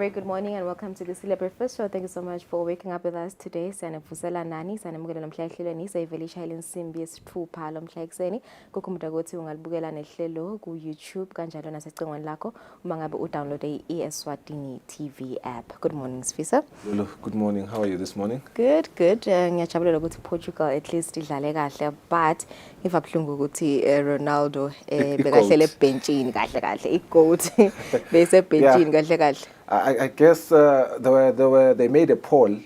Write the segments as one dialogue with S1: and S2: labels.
S1: very good morning and welcome to Kusile Breakfast Show. Thank you so much for waking up with us today. Sanefusela nani sanemukela namhla ehlelweni sayivela insimbi yesithupha lo mhla ekseni. Kukhumbuta ukuthi ungalibukela nehlelo ku YouTube kanjalo nasecingweni lakho uma ngabe udownload Eswatini TV app. Good morning Sfisa.
S2: Lulu, good morning. How are you this morning?
S1: Good. Ngiyajabulela ukuthi Portugal at least idlale kahle, but ngivabhlungu ukuthi Ronaldo bekahlele ebhenchini kahle igoat bese ebhenchini kahle.
S2: I guess they made a poll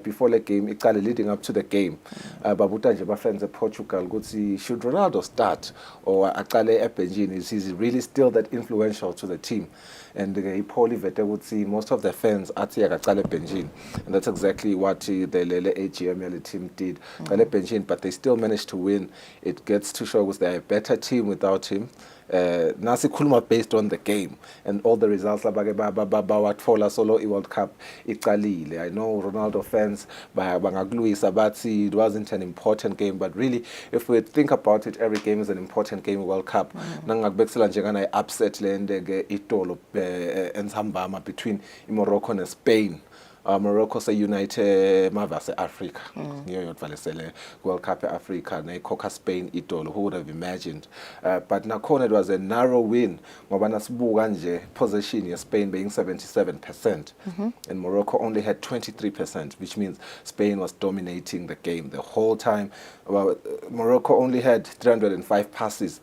S2: before the game, leading up to the game. Babuta nje bafans of Portugal ukuthi should Ronaldo start or aqale ebhenchini? Is he really still that influential to the team? And the poll would see most of the fans athi akaqale ebhenchini, and that's exactly what the Lele AGM team did. Benchini, but they still managed to win. It gets to show they're a better team without him. Nasi khuluma based on the game and all the results bawatfola solo World Cup iqalile. I know Ronaldo fans bangagluisa bathi it wasn't an important game, but really if we think about it, every game is an important game in World Cup. Nangakubekisela njengana upset lendeke itolo ensambama between Morocco and Spain. Morocco say United Mavase Africa. World Cup Africa, Coca Spain idolo. Who would have imagined? But Nakon it was a narrow win. Possession Spain being 77%. And Morocco only had 23%, which means Spain was dominating the game the whole time. Well, Morocco only had 305 passes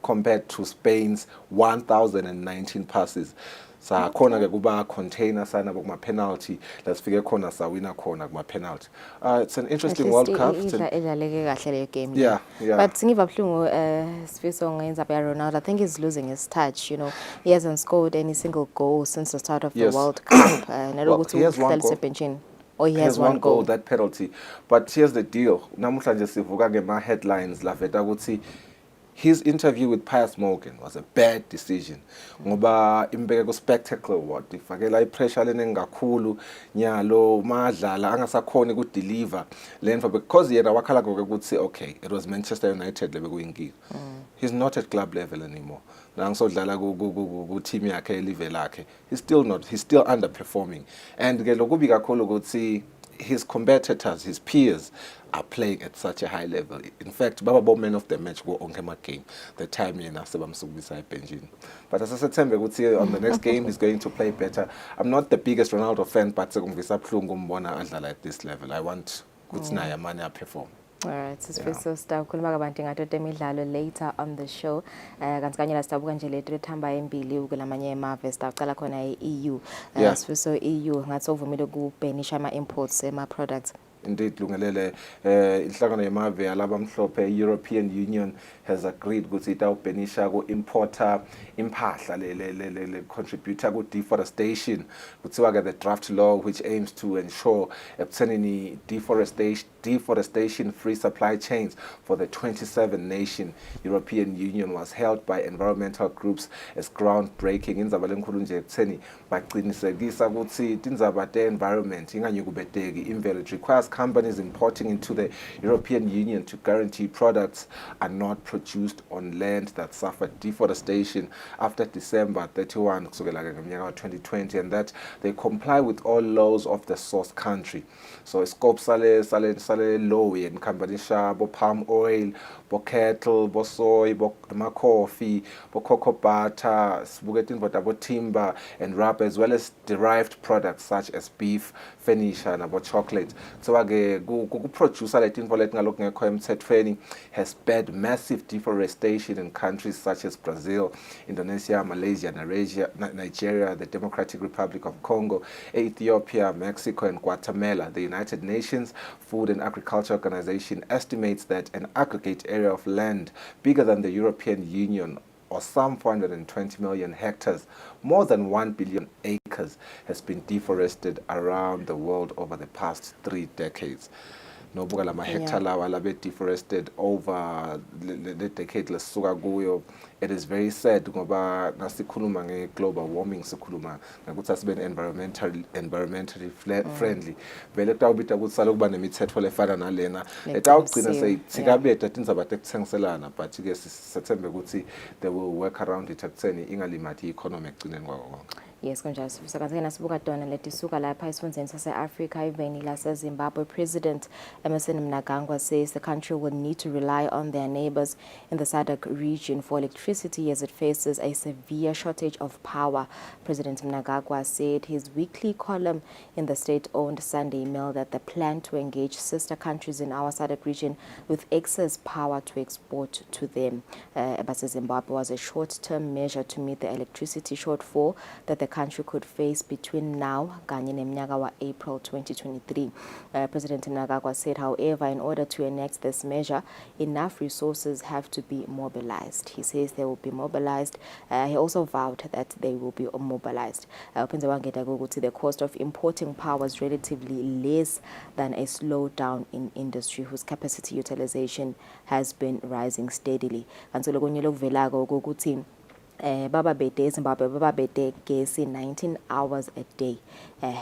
S2: compared to Spain's 1,019 passes. Sa khona ke kuba container sana kuma penalty lasifike khona sawina khona kuma penalty. It's an interesting World Cup.
S1: Idlaleke kahle le game.
S2: Yeah.
S1: But ngivabhlungu Sifiso ngenza by Ronaldo. I think he's losing his touch, you know. He hasn't scored any single goal since the start of the World Cup.
S2: He has one goal.
S1: He has one goal,
S2: that penalty. But here's the deal. Namuhlanje sivuka ke ma headlines la veta ukuthi his interview with Piers Morgan was a bad decision. Ngoba imbeke ku spectacle award ifakela ipressure leningi kakhulu nyalo madlala angasakhona ku deliver lenfa because yena wakhala ukuthi okay, it was Manchester United lebekuyinkinga. He's not at club level anymore. Nangisodlala ku team yakhe level lakhe. He's still underperforming. And ke lokubi kakhulu ukuthi his competitors, his peers, are playing at such a high level. In fact, Baba man of the match go on game. The time yena sebamsukisa ebenchini. But as I said, on the next game he's going to play better. I'm not the biggest Ronaldo fan, but sekungivisa buhlungu umbona adlala at this level. I want ukuthi naye amane perform.
S1: Alright, so sitakhuluma kabanti ngato temidlalo later on the show. Kanti kanye la sitabuka nje lethu lethamba embili ukulamanye emave sitaqala khona EU. So EU ngathi ovumile ukubhenisha ama imports ema products.
S2: Indeed, lungelele inhlangano yemave yalabamhlophe European Union has agreed ukuthi itawubhenisha ku importer impahla le contributor ku deforestation. Kuthiwa ke the draft law which aims to ensure ekuthenini deforestation free supply chains for the 27-nation European Union was hailed by environmental groups as groundbreaking. Indzaba lenkulu nje ekutheni baqinisekisa ukuthi tindzaba te environment inganyukubeteki imvelo. It requires companies importing into the European Union to guarantee products are not produced on land that suffered deforestation after December 31 2020, and that they comply with all laws of the source country. So scope sale low in companies bo palm oil, bo cattle, bo soy, bo coffee, bo cocoa butter, bo timber and rubber, as well as derived products such as beef, furniture and about chocolate. So producer has sped massive deforestation in countries such as Brazil, Indonesia, Malaysia, Nigeria, the Democratic Republic of Congo, Ethiopia, Mexico and Guatemala. The United Nations Food and Agriculture Organization estimates that an aggregate area of land bigger than the European Union, or some 420 million hectares, more than 1 billion acres, has been deforested around the world over the past 3 decades. Nobuka lama hectare lawa labe deforested over the decade lesuka kuyo. It is very sad ngoba nasikhuluma nge-global warming sikhuluma ngakuthi asibe environmentally friendly. Vele kutawubita ukuthi sale kuba nemithetho lefana nalena etawugcina seyithikabeta tindzaba tekuthengiselana, but ke sithembe ukuthi they will work around it ekutheni ingalimathi i-economy ekugcineni kwako konke.
S1: Yes, kunjalo sifisa kanti nasibuka dona letisuka lapha esifundeni sase-Africa iveni lase-Zimbabwe. President Emmerson Mnangagwa says the country will need to rely on their neighbors in the SADC region for electricity as it faces a severe shortage of power. President Mnangagwa said his weekly column in the state-owned Sunday Mail that the plan to engage sister countries in our SADC region with excess power to export to them. Zimbabwe was a short-term measure to meet the electricity shortfall that the country could face between now kanye nemnyaka wa April 2023. President Mnangagwa said, however, in order to enact this measure, enough resources have to be mobilized. He says they will be mobilized. He also vowed that they will be mobilized. The cost of importing power is relatively less than a slowdown in industry whose capacity utilization has been rising steadily. And so baba bede eZimbabwe baba bede gesi 19 hours a day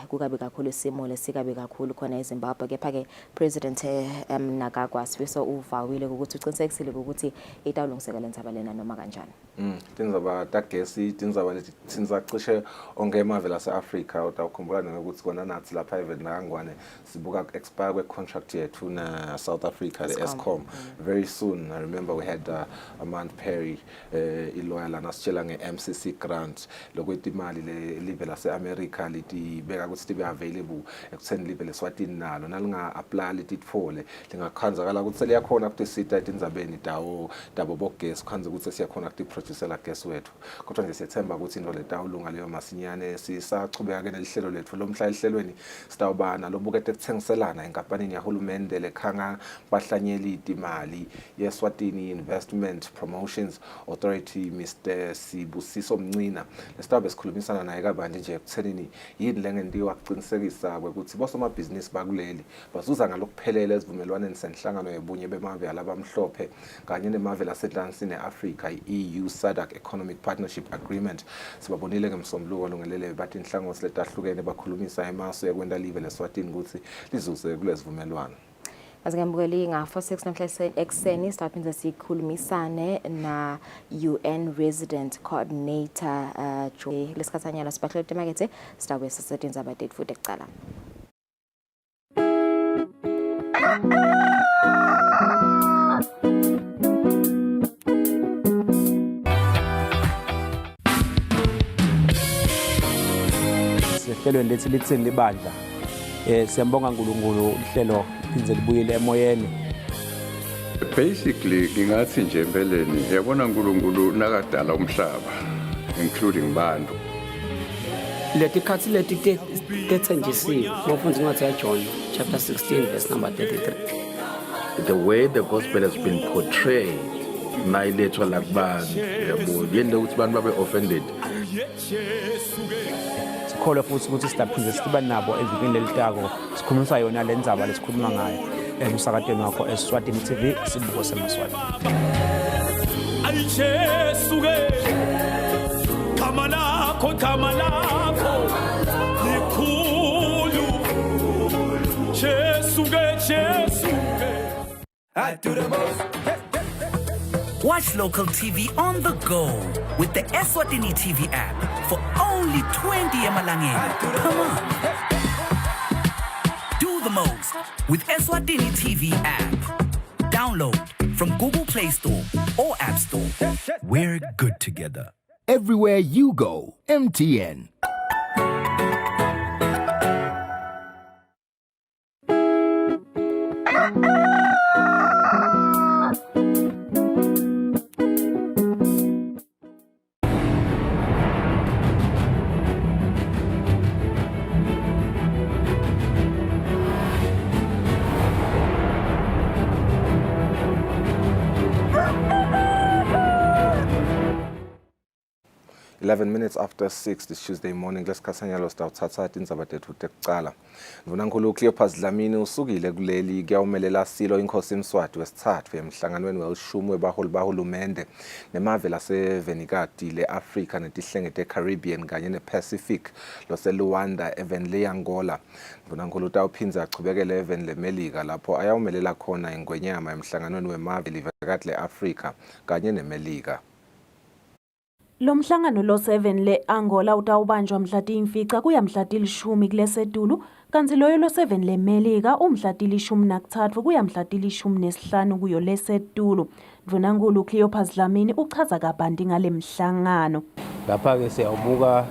S1: kukabi kakhulu isimo lesikabi kakhulu khona eZimbabwe. Kepha ke President Mnangagwa sifisa uvawile ukuthi uqinisekisile ukuthi itawulungiseka lenzaba lena noma kanjani.
S2: Tindzaba tagesi tindzaba leti tsinzacishe onke emave lase-Africa utawukhumbula nokuthi kona nathi lapha eveni nakangwane sibuka expire kwe-contract yethu na-South Africa, the Eskom. Very soon, I remember we had Amand Perry, ilawyer lana sitshela nge-MCC grant lokuthi imali live lase-America litibeka ukuthi tibe available ekutheni live leSwatini nalo nalinga-apply lititfole lingakhanzakala ukuthi seliyakhona ukuthi sita etindzabeni dabo bogesi khanze ukuthi siyakhona ukuthi producer gesi wethu. Kodwa nje siyethemba ukuthi into letawulunga leyo masinyane sisachubeka ke nelihlelo lethu lomhla ehlelweni sitawubana lobukete kuthengiselana enkampanini yahulumende lekhanga bahlanyeli itimali yeSwatini Investment Promotions Authority Mr. Sibusiso Mncina lesitawube sikhulumisana naye kabanje nje ekuthenini yini lengentiwa kuqinisekisa ukuthi bosomabhizinisi bakuleli bazuza ngalokuphelele esivumelwaneni senhlangano yebunye bemave alabamhlophe kanye nemave lasehlansini eAfrica EU SADC Economic Partnership Agreement. Sibabonile ngemsombuluko lungelele bathi inhlangothi letahlukene bakhulumisa emaso yakwenda live leSwatini ukuthi lizuze kulesivumelwano.
S1: Azingambukeli nga-46 namhlanje ekseni sitaphinza sikhulumisane na UN Resident Coordinator lesikhathanyana sibakhle temakethe sitabe sisebenza abadate futhi ekucala.
S3: Sehlelweni lethi lithini libandla siyambonga uNkulunkulu uhlelo phinze libuyele emoyeni.
S4: Basically ngingathi nje empeleni yabona uNkulunkulu nakadala umhlaba including bantu
S5: leti khathi leti tethenjisiwe ngofunza incwadi yaJohn chapter 16 verse number 33.
S6: The way the gospel has been portrayed nayiletshwa lakubantu yabo yende ukuthi abantu babe offended.
S3: Sikholwa futhi ukuthi sitaphinze siba nabo evikini lelitako sikhulumisa yona lendzaba lesikhuluma ngayo emsakatweni wakho Eswatini TV sibuko semaswati.
S7: Ayijesuke kama lakho likhulu Jesuke I do the most.
S8: Watch local TV on the go with the Eswatini TV app for only 20 emalangeni per month. Do the most with Eswatini TV app. Download from Google Play Store or App Store. We're good together.
S9: Everywhere you go, MTN.
S2: 11 minutes after 6 this Tuesday morning lesikhasanyalo sitawuthatha indzaba tethu tekucala. Mvunankulu Cleopas Dlamini usukile kuleli kuyawumelela silo inkosi Mswati wesithathu emhlanganweni welishumi webaholi bahulumende nemave lasevenikati le-Africa netihlenge te-Caribbean kanye ne-Pacific lose-Luanda even le-Angola. Mvunankulu utawuphinza achubekele even le-Melika lapho ayawumelela khona ingwenyama emhlanganweni wemave livekati le-Africa kanye neMelika.
S10: Lo mhlangano lo 7 le Angola utawubanjwa mhla tiyimfica kuya mhla tilishumi kulesetulu, kanti loyo lo 7 le Melika umhla tilishumi nakuthathu kuya mhla tilishumi nesihlanu kuyo lesetulu. Mvunankulu Cleopas Dlamini uchaza kabanti ngale mhlangano.
S11: Lapha ke siyawubuka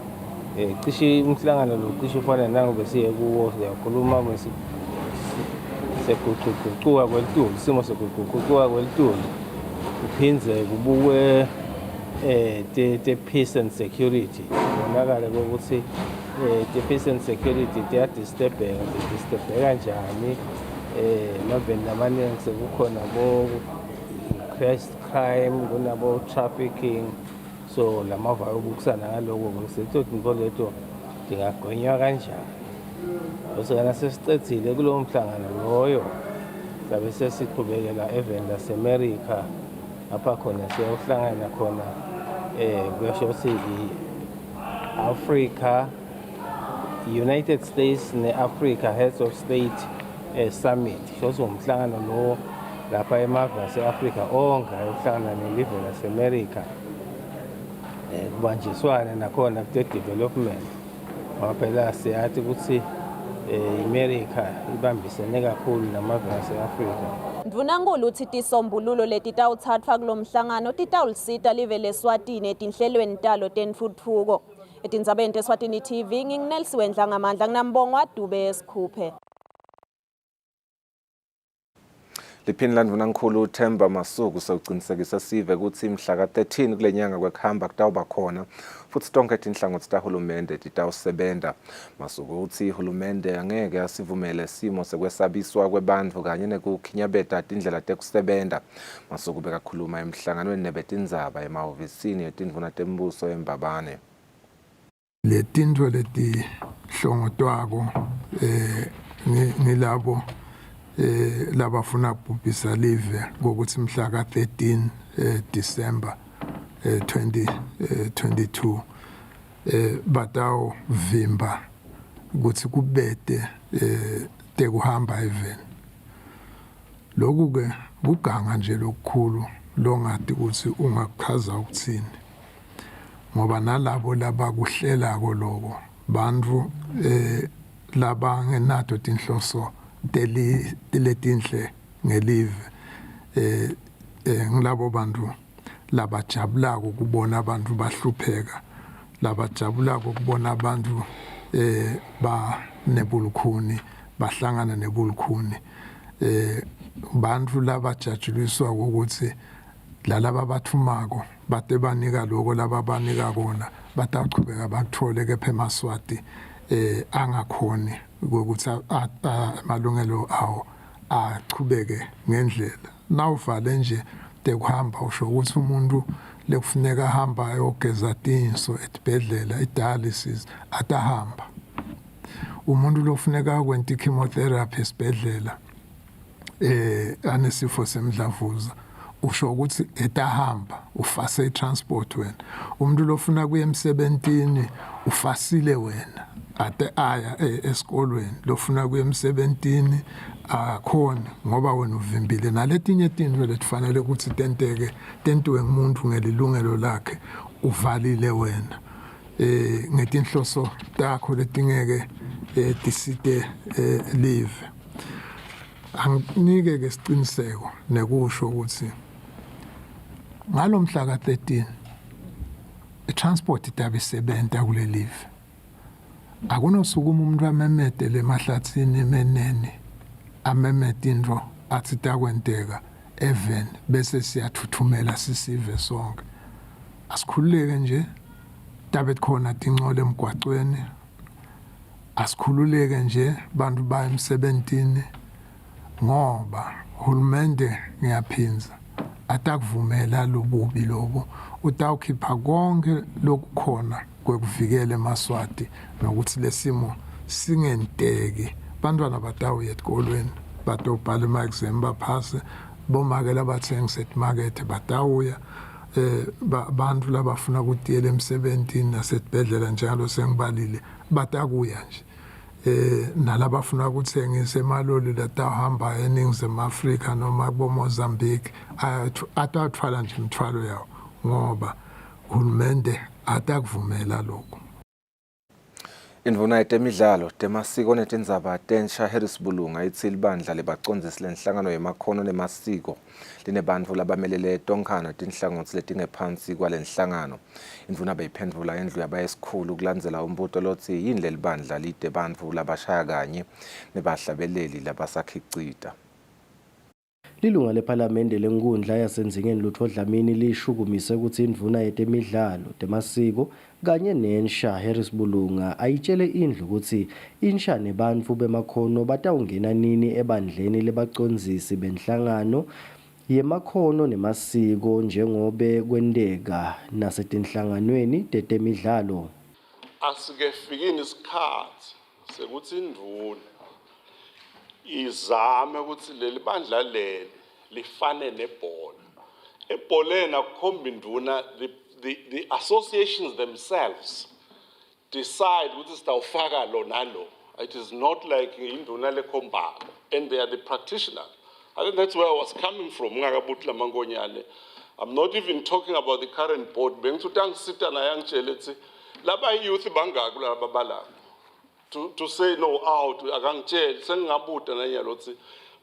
S11: cishe umhlangano lo cishe ufana nangobe siye kuwo siyakhuluma sekuguquka kwelitulu, isimo sekuguquka kwelitulu. Kuphindze kubukwe the peace and security. Bonakala ukuthi the peace and security disturbeka njani maveni lamaningi sekukhona bo crime kunabo trafficking, so lamava okubukusana ngaloko ngisithi into leto dingagonywa kanjani. Osana sesicedzile kulo mhlangano loyo sabe sesiqhubekela event laseMerica apha khona siyohlangana khona kuyasho ukuthi Africa, United States ne-Africa Heads of State Summit. Shoso umhlangano lo lapha emave ase-Africa onke ayohlangana nelive laseMerica kubanjiswane nakhona kute-development. Phela siyathi ukuthi iMerica ibambisene kakhulu namave ase-Africa.
S10: Mvunankulu uthi tisombululo letitawutsatfwa kulo mhlangano titawulisita live leSwatini etinhlelweni talo tentfutfuko. Etindzabeni teSwatini TV nginginelisiwe Ndlangamandla nginambongwa Dube Esikhuphe.
S2: Liphinland Mvunankulu Themba Masuku sewucinisekisa sive ukuthi mhla ka-13 kule nyanga kwekuhamba kutawuba khona futhi tonke tinhlangothi tahulumende titawusebenta. Masuku uthi ihulumende angeke asivumele simo sekwesabiswa kwebantfu kanye nekukhinyabeta tindlela tekusebenta. Masuku bekakhuluma emhlanganweni nebetindzaba emahhovisini etindvuna tembuso eMbabane.
S12: Letintfo letihlongotwako ngilabo labafuna kubhubhisa live ngokuthi mhla ka-13 December 2022 batawuvimba ukuthi kubete tekuhamba even. Lokhu ke kuganga nje lokukhulu longati ukuthi ungakuchaza ukuthini, ngoba nalabo labakuhlelako lokho bantfu labangenato tinhloso letinhle ngelive, ngilabo bantu labajabulako kubona abantu bahlupheka, labajabulako kubona abantu nebulukhuni bahlangana nebulukhuni, bantu labajajuliswa ukuthi lalaba bathumako bate banika lokho laba banika kona bataqhubeka bathole kepha eMaswati angakhoni ukuthi amalungelo awo aqhubeke ngendlela. Nawuvale nje tekuhamba usho ukuthi umuntu lekufuneka ahamba ayogeza tinso etibhedlela i-dialysis atahamba. Umuntu lofuneka akwenta i-chemotherapy esibhedlela anesifo semdlavuza usho ukuthi etahamba ufase i-transport wena. Umuntu lofuna kuya emsebentini ufasile wena ate aya esikolweni, lofuna kuya emsebentini akhona ngoba wena uvimbile. Naletinye tintfo letifanele ukuthi tentiwe ngumuntu ngelilungelo lakhe uvalile wena ngetinhloso takho letingeke tisite live. Anginike ke isiqiniseko nekusho ukuthi ngalo mhla ka-13 i-transport itabe isebenta kule live. Akunosukuma umuntu amemete le mahlathini emenene amemete into athi takwenteka even bese siyathuthumela sisive sonke. Asikhululeke nje tabe khona tingcole emgwaqweni, asikhululeke nje bantu baya emsebentini ngoba uhulumende ngiyaphinza atakuvumela lobubi lobo, utawukhipha konke lokukhona kwekuvikela eMaswati nokuthi lesimo singenteki. Bantwana batawuya esikolweni batobhala ama-exam baphase, bomakela abathengisa etimakethe batawuya, bantu labafuna ukutiyela emsebentini nasetibhedlela njalo sengibalile batakuya nje. Nalabafuna ukuthengisa emaloli latahamba eNingizimu Afrika noma kubo Mozambique atathwala nje imithwalo yawo ngoba uhulumende atakuvumela lokho.
S2: Indvuna yetemidlalo temasiko netindzaba tensha Harris Bulunga ithi libandla lebacondzisi lenhlangano yemakhono nemasiko linebantfu labamelele tonkhana tinhlangothi letingephansi kwalenhlangano. Indvuna beyiphendvula endlu yabayesikhulu kulandzela umbuto lotsi yini lelibandla lite bantfu labashaya kanye nebahlabeleli labasakhicita.
S13: Lilunga lephalamende lenkundla yasenzingeni Lutho Dlamini lishukumise ukuthi indvuna yetemidlalo temasiko kanye nensha Harris Bulunga ayitshele indlu ukuthi insha nebantfu bemakhono batawungena nini ebandleni lebacondzisi benhlangano yemakhono nemasiko njengobe kwenteka nasetinhlanganweni tetemidlalo.
S14: Asikefikini isikhathi sekuthi indvuna izame ukuthi leli bandla leli lifane nebhola. Ebholeni akukhomba indvuna, the associations themselves decide ukuthi sitawufaka lo nalo. It is not like indvuna lekhombako, and they are the practitioners. I think that's where I was coming from. I'm not even talking about the current board. To say no out, akangitshela sengingabuda nanyalothi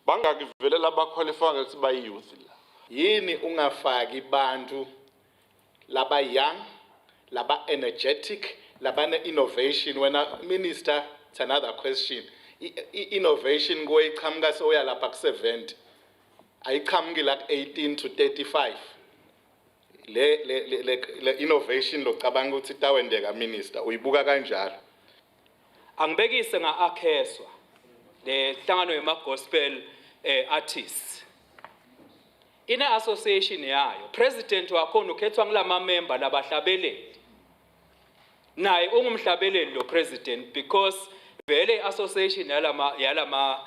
S14: bangakivele laba qualify ukuthi ba youth la.
S15: Yini ungafaki bantu laba young, laba energetic, laba ne innovation. When a minister, it's another question. Innovation go iqhamuka soya lapha ku 70. Ayiqhamuki like 18 to 35. Le innovation lo cabanga ukuthi tawendeka minister uyibuka kanjalo.
S16: Angibekise nga-akheswa le hlangano yema-gospel artists ine-association yayo. President wakhona ukhethwa ngilama-member labahlabeleli, naye ungumhlabeleli lo president because vele i-association yalama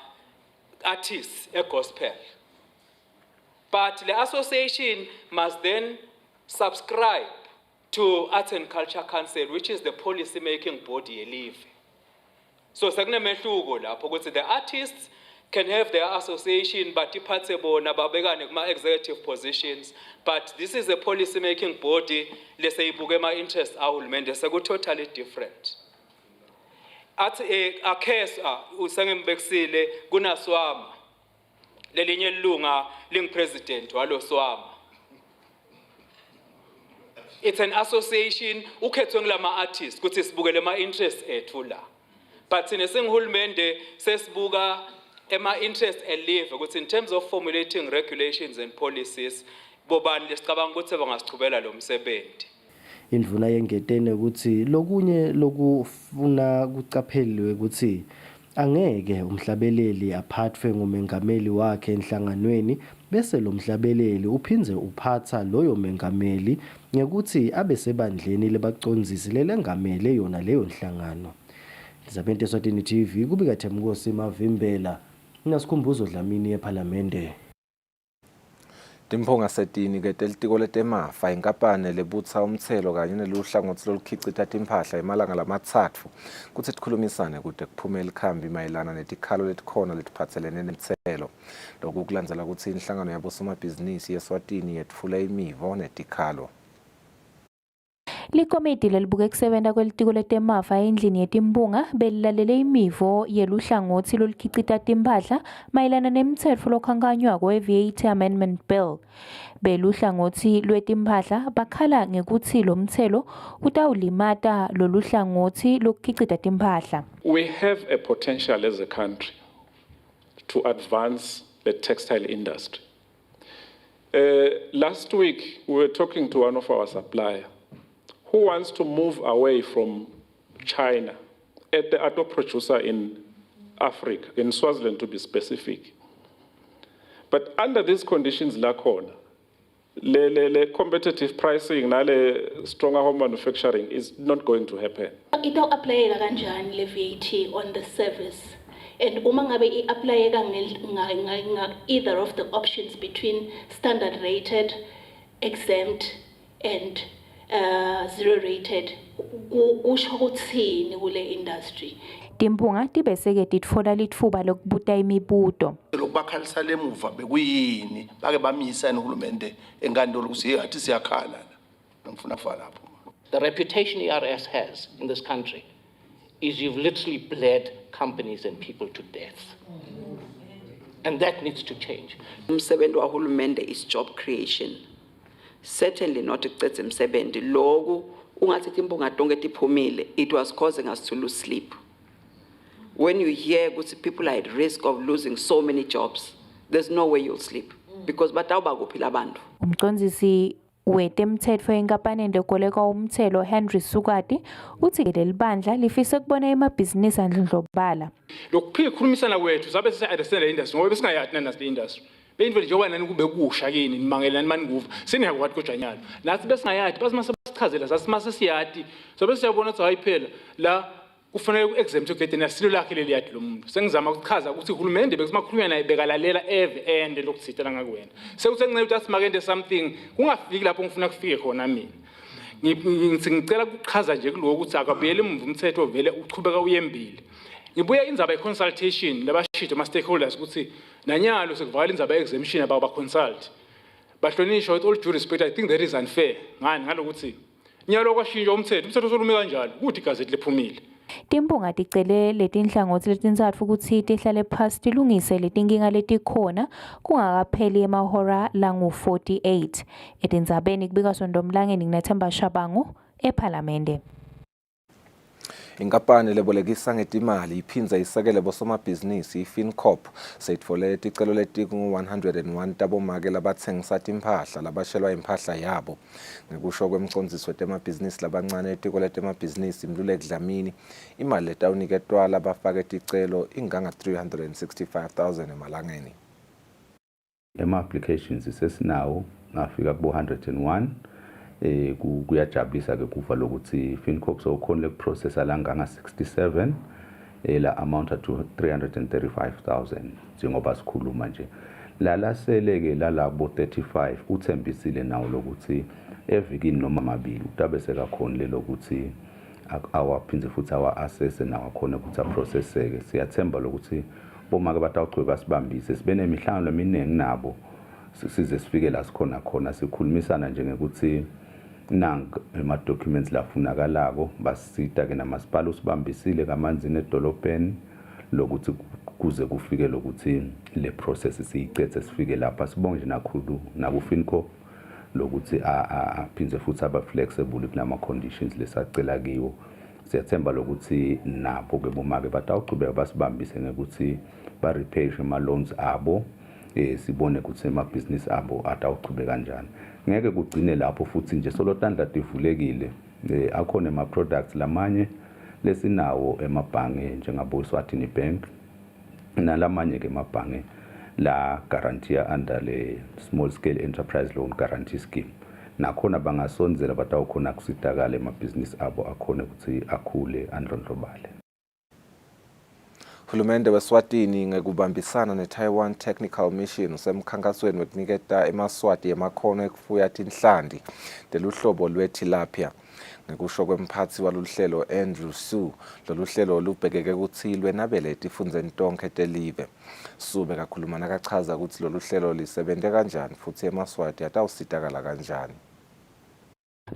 S16: artists e-gospel, but the association must then subscribe to Arts and Culture Council, which is the policy making body yelive. So sekunemehluko lapho ukuthi the artists can have their association but iphathe bona babekane kuma executive positions, but this is a policy making body leseyibuka ema interest ahulumende seku totally different. Athi akhesa usengembekisile kunaswama lelinye ilunga lingupresident walo swama. It's an association ukhethwe ngilama artists ukuthi sibukele ama interest ethu la. But in a singulmende sesibuka ema interest elive ukuthi in terms of formulating regulations and policies bobani lesicabanga ukuthi bangasichubela lo msebenzi.
S13: Indvuna yengetene ukuthi lokunye lokufuna kucaphelwe ukuthi angeke umhlabeleli aphathwe ngumengameli wakhe enhlanganweni bese lo mhlabeleli uphinze uphatha loyo mengameli ngekuthi abe sebandleni lebacondzisi lelengamele yona leyo nhlangano. Izabente Eswatini TV kubika Themkosi Mavimbela ngasikhumbuzo Dlamini ephalamende.
S2: Timphonga setini ke telitiko letemafa inkapane lebutsa umthelo kanye neluhlangothi lolukhicita timphahla emalanga lamatsatfu kuthi sikhulumisane kude kuphume likhambi mayelana netikhalo letikhona letiphatselene nemthelo. Lokhu kulandzela ukuthi inhlangano yabosomabhizinisi yeSwatini yetfula imivo netikhalo.
S10: Likomiti lelibuke kusebenta kwelitiko letemafa endlini yetimpunga belilalele imivo yeluhlangothi lolukhicita timphahla mayelana nemtsetfo lokhankanywako we-VAT Amendment Bill. Beluhlangothi lwetimphahla bakhala ngekuthi lo mthelo utawulimata loluhlangothi lokukhicita timphahla.
S17: We have a potential as a country to advance the textile industry. Last week we were talking to one of our suppliers who wants to move away from China at the auto producer in Africa, in Swaziland to be specific. But under these conditions, le competitive pricing, le stronger home manufacturing is not going to happen.
S18: Ito apply kanjani le VAT on the service? And uma ngabe i-apply either of the options between standard rated, exempt, and zero rated, kusho ukuthini kule industry?
S10: Timpunga tibeseke titfola litfuba lokubuta imibuto.
S19: Lokubakhalisa lemuva bekuyini bake bamisa uhulumende enkantolo ukuthi athi siyakhala. The reputation ERS has in this country is you've literally bled companies and people to death. And that needs to change.
S20: Umsebenzi wahulumende is job creation. Certainly not ukucetha umsebenzi. Loku ungathi impunga tonke tiphumile, it was causing us to lose sleep. When you hear ukuthi people are at risk of losing so many jobs, there's no way you'll sleep because batawuba kuphi labantu.
S10: Umcondzisi wetemthetho enkampanini lekoleka umthelo Henry Sukati uthi leli bandla lifise kubona emabhizinisi andlondlobala.
S16: Lokuphika ukukhulumisana kwethu sabe sise-understand le industry ngoba besingayathi nanasi le industry. Beyinto njengoba nani kube kusha kini nimangelani manikuva seniyakwathi kojanyana. Nathi besingayathi basimase basichazela sasimase siyati sobe siyabona ukuthi hayi phela la kufanele uexamine ugede nasilo lakhe leli yathi lo muntu sengizama ukuchaza ukuthi uhulumende bekusimakhulunywa naye bekalalela eve ende lokuthithela ngakwena sekusencane ukuthi asimakende something kungafiki lapho ngifuna kufike khona mina ngicela ukuchaza nje kuloko ukuthi akabuyele emva umthetho vele uchubeka uyembili ngibuya indzaba ye-consultation labashito ama-stakeholders ukuthi nanyalo sekuvakala indzaba ye-exemption aba ba-consult bahlonishwa with all due respect I think that is unfair ngani ngalokuthi nyalo kwashintsha umthetho solume kanjalo ukuthi igazethi lephumile.
S10: Timpunga ticele letinhlangothi letintsatfu ukuthi tihlale phasi tilungise letinkinga letikhona kungakapheli emahora langu-48 etindzabeni kubika Sondomlangeni nginathemba Shabangu ePhalamende.
S2: Inkampani lebolekisa ngetimali iphindza isekele bosomabhizinisi iFinCorp seyitfole ticelo letingu-101 tabomake labatsengisa timphahla labashelwa imphahla yabo. Ngekusho kwemcondzisi wetemabhizinisi labancane etiko letemabhizinisi Mluleki Dlamini, imali letawuniketwa labafake ticelo inganga-365,000 emalangeni.
S21: Ema-applications sesinawo ngafika kubo-101. Kuyajabulisa ke kuva lokuthi FinCorp sokhonile kuprocessa langanga 67 la amount to 335,000 njengoba sikhuluma nje lala seleke lalabo 35 uthembisile nawo lokuthi evikini noma mabili utabe sekakhonile lokuthi awaphindze futhi awa-assess nawo khona ukuthi aprocesseke siyathemba lokuthi bomake batawugcweba basibambise sibe nemihlangano eminingi nabo size sifike la sikhona khona sikhulumisana nje ngekuthi nang ama-documents lafunakalako basita ke namasipala usibambisile kamanzini edolobheni lokuthi kuze kufike lokuthi le process siyicethe sifike lapha sibonge nje nakhulu nakuFinCorp lokuthi aphindze futhi aba-flexible kulama-conditions lesacela kiwo. Siyathemba lokuthi nabo ke bomake batawuchubeka basibambise ngekuthi ba-repayishe ama-loans abo sibone ukuthi amabhizinisi abo atawuchubeka kanjani. Ngeke kugcine lapho futhi nje solotandla tivulekile akhona ama-products lamanye lesinawo emabhange njengabo Eswatini Bank nalamanye ke emabhange la guarantee under le small scale enterprise loan guarantee scheme nakhona bangasonzela batawukhona kusitakala emabhizinisi abo akhona ukuthi akhule andlondlobale.
S2: Uhulumende weSwatini ngekubambisana neTaiwan Technical Mission usemkhankasweni wekuniketa emaswati emakhono ekufuya tinhlandi teluhlobo lwetilapia. Ngekusho kwemphathi waluluhlelo Andrew Su, loluhlelo lubhekeke ukuthi lwenabele etifundeni tonke telive. Su bekakhuluma nakachaza ukuthi loluhlelo lisebente kanjani futhi emaswati atawusitakala kanjani.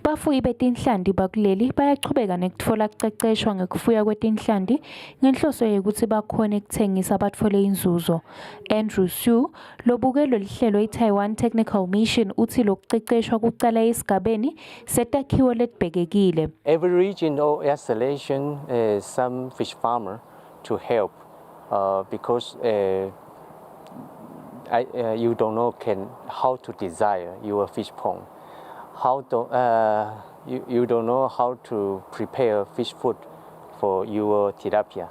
S10: Bafuyi betinhlandi bakuleli bayachubeka nekutfola kuceceshwa ngekufuya kwetinhlandi ngenhloso yokuthi bakhone ukuthengisa bathole inzuzo. Andrew Su lobukelwe lihlelo iTaiwan Technical Mission uthi lokuceceshwa kucala esigabeni setakhiwo letibhekekile.
S22: Every region or installation some fish farmer to help because you don't know how to desire your fish pond. You don't know how to prepare fish food for your tilapia.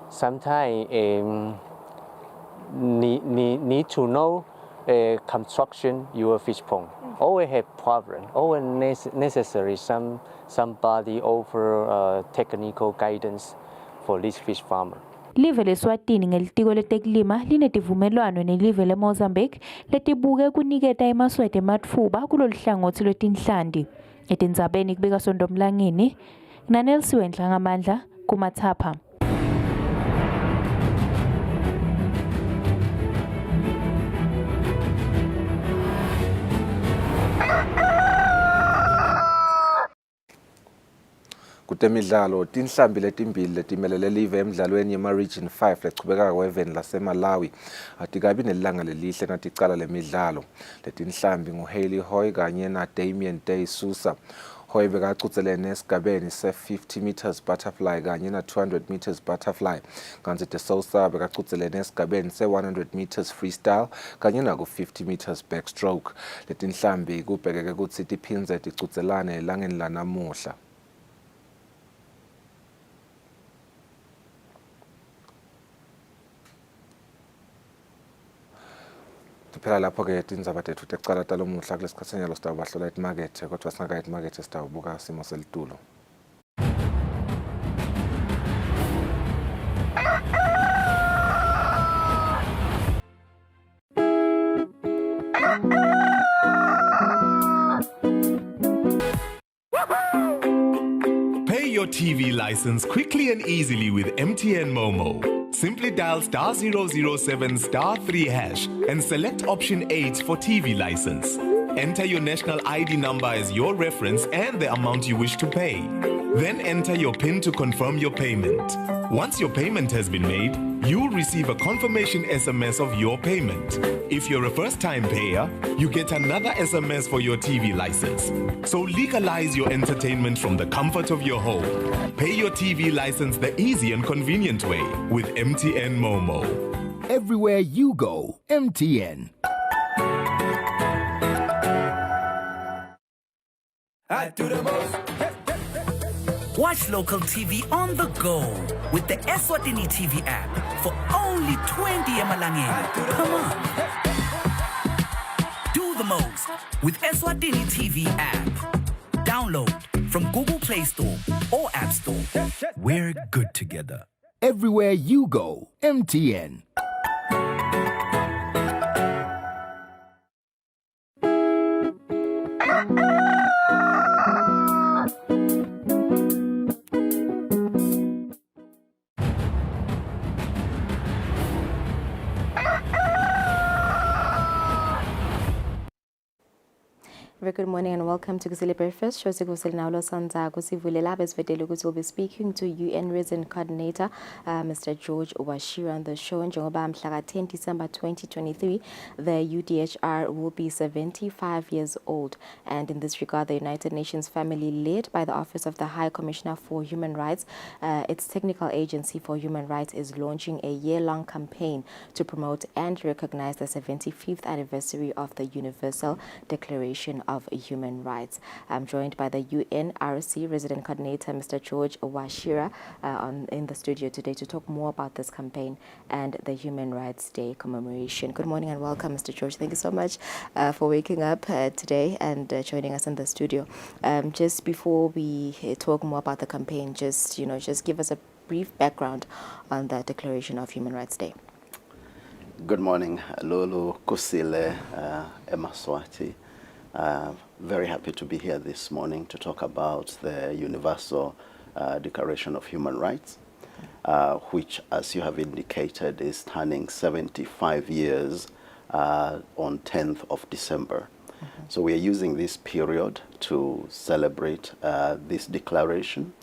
S22: Sometimes need to know construction your fish pond. Always have problem. Always necessary somebody offer technical guidance for this fish farmer.
S10: Live leSwatini ngelitiko letekulima linetivumelwano nelive leMozambique letibuke kuniketa emaswati ematfuba kulolu hlangothi lwetinhlandi. Etindzabeni kubika Sondomlangeni nanelisiwe Nhlangamandla kumathapha.
S2: Kutemidlalo tinhlambi letimbili letimelele live emidlalweni yema-Region 5 lechubeka kwe-Even laseMalawi atikabi nelanga lelihle naticala lemidlalo. Letinhlambi nguHailey Hoy kanye naDamian Day Susa. Hoy bekacutselene esigabeni se-50 meters butterfly kanye na-200 meters butterfly. Kanti De Sousa bekacutselene esigabeni se-100 meters freestyle kanye naku-50 meters backstroke. Letinhlambi kubhekeke kutsi tiphindze ticutselane elangeni lanamuhla. Phela lapho-ke tindzaba tethu tekucala talomuhla kulesikhathi senyalo sitawubahlola etimakethe kodwa singakayi etimakethe sitawubuka simo selitulo.
S1: Pay your TV license quickly and easily with MTN Momo. Simply dial *007 *3 hash and select option 8 for TV license. Enter your national ID number as your reference and the amount you wish to pay. Then enter your PIN to confirm your payment. Once your payment has been made, you'll receive a confirmation SMS of your payment. If you're a first-time payer, you get another SMS for your TV license. So legalize your entertainment from the comfort of your home. Pay your TV license the easy and convenient way with MTN Momo.
S9: Everywhere you go, MTN.
S7: I do the most.
S8: Watch local TV on the go with the Eswatini TV app for only 20 emalangeni. Come on. Do the most with Eswatini TV app. Download from Google Play Store or App Store. We're good together.
S9: Everywhere you go, MTN.
S4: Very good morning and welcome to Kusile Breakfast. Shosi Kusile Naulo Sanza Kusivulela Besvedele will be speaking to UN Resident Coordinator Mr. George Washira on the show. Njengoba mhlaka 10 December 2023, the UDHR will be 75 years old. And in this regard, the United Nations family, led by the Office of the High Commissioner for Human Rights, its technical agency for human rights, is launching a year-long campaign to promote and recognize the 75th anniversary of the Universal Declaration of Human Rights. I'm joined by the UNRC Resident Coordinator, Mr. George Washira, in the studio today to talk more about this campaign and the Human Rights Day commemoration. Good morning and welcome, Mr. George. Thank you so much for waking up today and joining us in the studio. Just before we talk more about the campaign, just give us a brief background on the Declaration of Human Rights Day.
S23: Good morning, Lolo, Kusile, Eswatini. Very happy to be here this morning to talk about the Universal Declaration of Human Rights, which, as you have indicated, is turning 75 years on 10th of December. So we are using this period to celebrate this declaration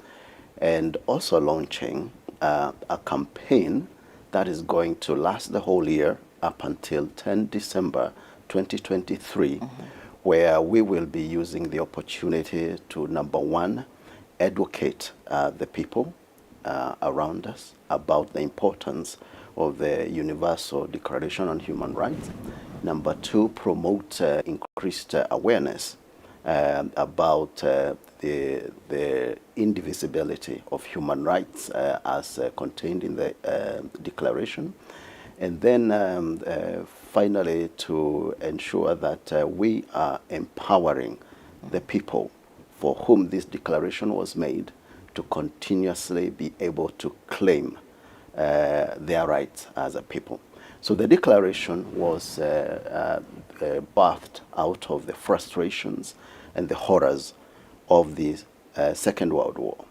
S23: and also launching a campaign that is going to last the whole year up until 10 December 2023, where we will be using the opportunity to, number one, educate the people around us about the importance of the Universal Declaration on Human Rights. Number two, promote increased awareness about the indivisibility of human rights as contained in the declaration. And then finally, to ensure that we are empowering the people for whom this declaration was made to continuously be able to claim their rights as a people. So the declaration was birthed out of the frustrations and the horrors of the Second World War.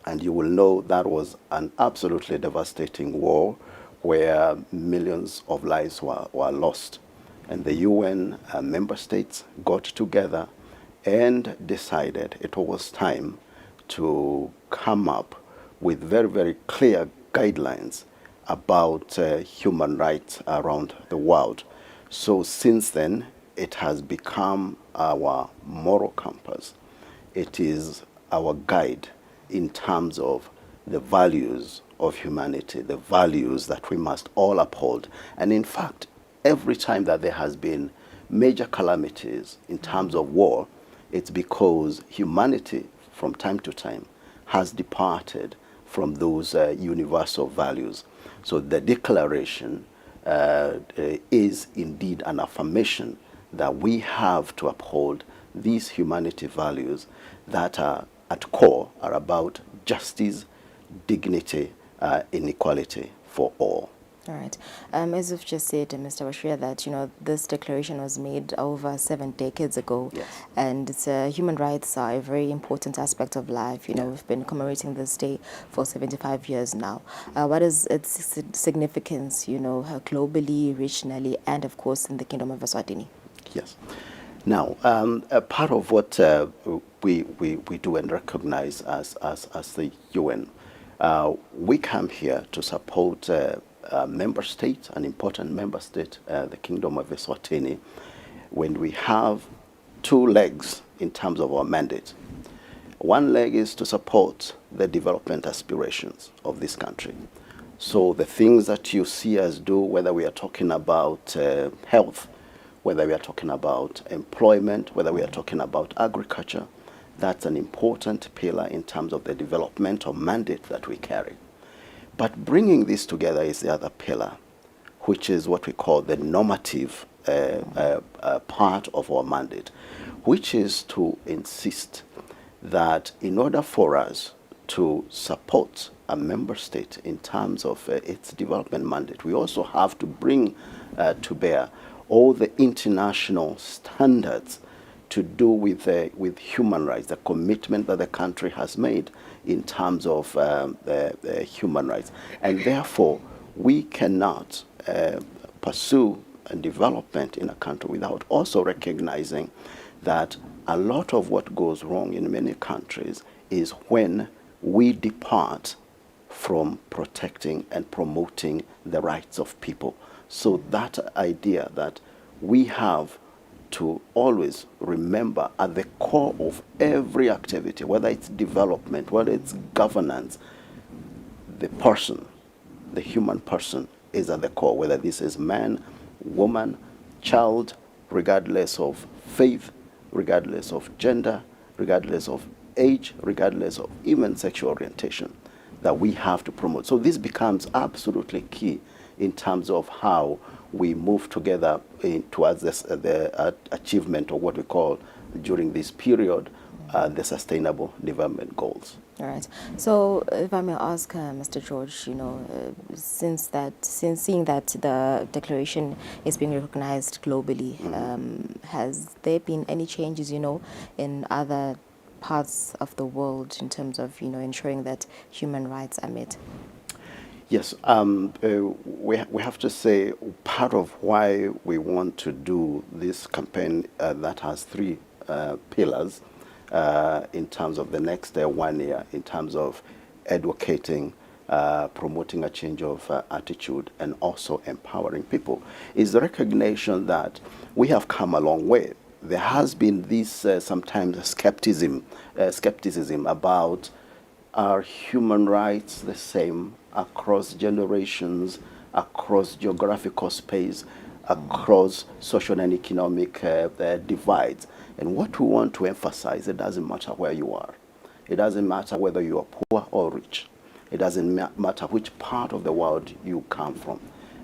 S23: And you will know that was an absolutely devastating war where millions of lives were lost. And the UN member states got together and decided it was time to come up with very, very clear guidelines about human rights around the world. So since then, it has become our moral compass. It is our guide in terms of the values of humanity, the values that we must all uphold. And in fact, every time that there has been major calamities in terms of war, it's because humanity from time to time has departed from those universal values. So the declaration is indeed an affirmation that we have to uphold these humanity values that are at core are about justice, dignity, inequality for all.
S4: All right. As you've just said, Mr. Washira, that this declaration was made over 7 decades ago,
S23: yes.
S4: And human rights are a very important aspect of life. We've been commemorating this day for 75 years now. What is its significance, globally, regionally, and of course in the Kingdom of Eswatini?
S23: Yes. Now, a part of what we do and recognize as the UN, we come here to support a member state, an important member state, the Kingdom of Eswatini, when we have 2 legs in terms of our mandate. One leg is to support the development aspirations of this country. So the things that you see us do, whether we are talking about health, whether we are talking about employment, whether we are talking about agriculture, that's an important pillar in terms of the developmental mandate that we carry. But bringing this together is the other pillar, which is what we call the normative part of our mandate, which is to insist that in order for us to support a member state in terms of its development mandate, we also have to bring to bear all the international standards to do with human rights, the commitment that the country has made in terms of human rights. And therefore, we cannot pursue a development in a country without also recognizing that a lot of what goes wrong in many countries is when we depart from protecting and promoting the rights of people. So that idea that we have to always remember at the core of every activity, whether it's development, whether it's governance, the person, the human person is at the core, whether this is man, woman, child, regardless of faith, regardless of gender, regardless of age, regardless of even sexual orientation, that we have to promote. So this becomes absolutely key in terms of how we move together towards the achievement of what we call, during this period, the Sustainable Development Goals.
S4: All right. So, if I may ask, Mr. George, since seeing that the declaration is being recognized globally, has there been any changes, in other parts of the world in terms of, ensuring that human rights are met?
S23: Yes, we have to say part of why we want to do this campaign that has 3 pillars in terms of the next 1 year, in terms of advocating, promoting a change of attitude, and also empowering people, is the recognition that we have come a long way. There has been this sometimes skepticism about, are human rights the same across generations, across geographical space, across social and economic divides? And what we want to emphasize, it doesn't matter where you are. It doesn't matter whether you are poor or rich. It doesn't matter which part of the world you come from,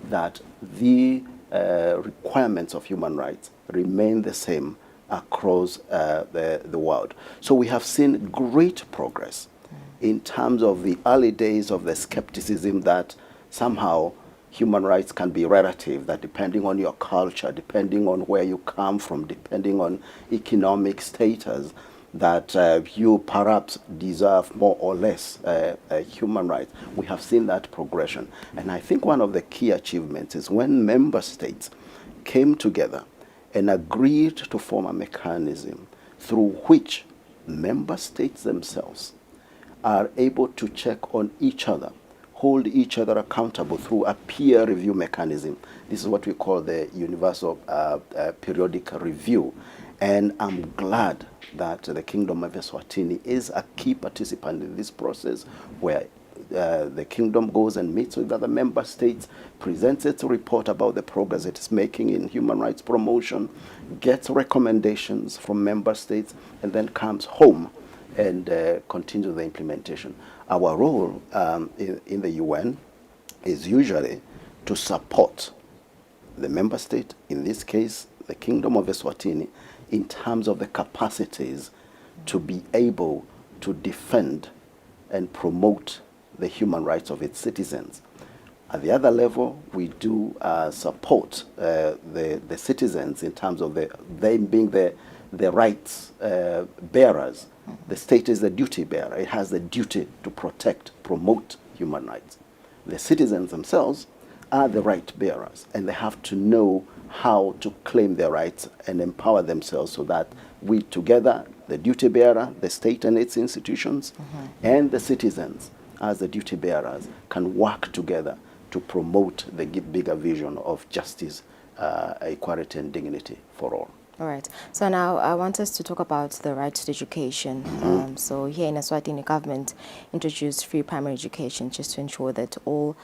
S23: that the requirements of human rights remain the same across the world. So we have seen great progress in terms of the early days of the skepticism that somehow human rights can be relative, that depending on your culture, depending on where you come from, depending on economic status, that you perhaps deserve more or less human rights. We have seen that progression. And I think one of the key achievements is when member states came together and agreed to form a mechanism through which member states themselves are able to check on each other, hold each other accountable through a peer review mechanism. This is what we call the universal periodic review. And I'm glad that the Kingdom of Eswatini is a key participant in this process, where the Kingdom goes and meets with other member states, presents its report about the progress it is making in human rights promotion, gets recommendations from member states, and then comes home and continues the implementation. Our role in the UN is usually to support the member state, in this case, the Kingdom of Eswatini, in terms of the capacities to be able to defend and promote the human rights of its citizens. At the other level, we do support the citizens in terms of them being the rights bearers. The state is the duty bearer. It has the duty to protect, promote human rights. The citizens themselves are the right bearers, and they have to know how to claim their rights and empower themselves, so that we together, the duty bearer, the state and its institutions, and the citizens as the duty bearers, can work together to promote the bigger vision of justice, equality and dignity for all.
S4: All right. So now I want us to talk about the right to education. So here in Eswatini, government introduced free primary education just to ensure that all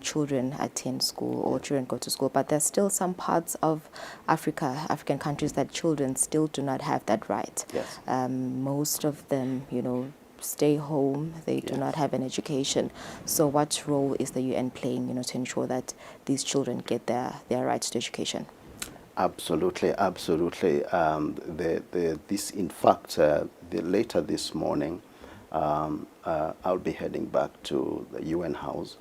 S4: children attend school, all children go to school. But there's still some parts of African countries that children still do not have that right.
S23: Yes.
S4: Most of them, stay home. They do not have an education. So what role is the UN playing, to ensure that these children get their rights to education?
S23: Absolutely, absolutely. This, in fact, later this morning, I'll be heading back to the UN House,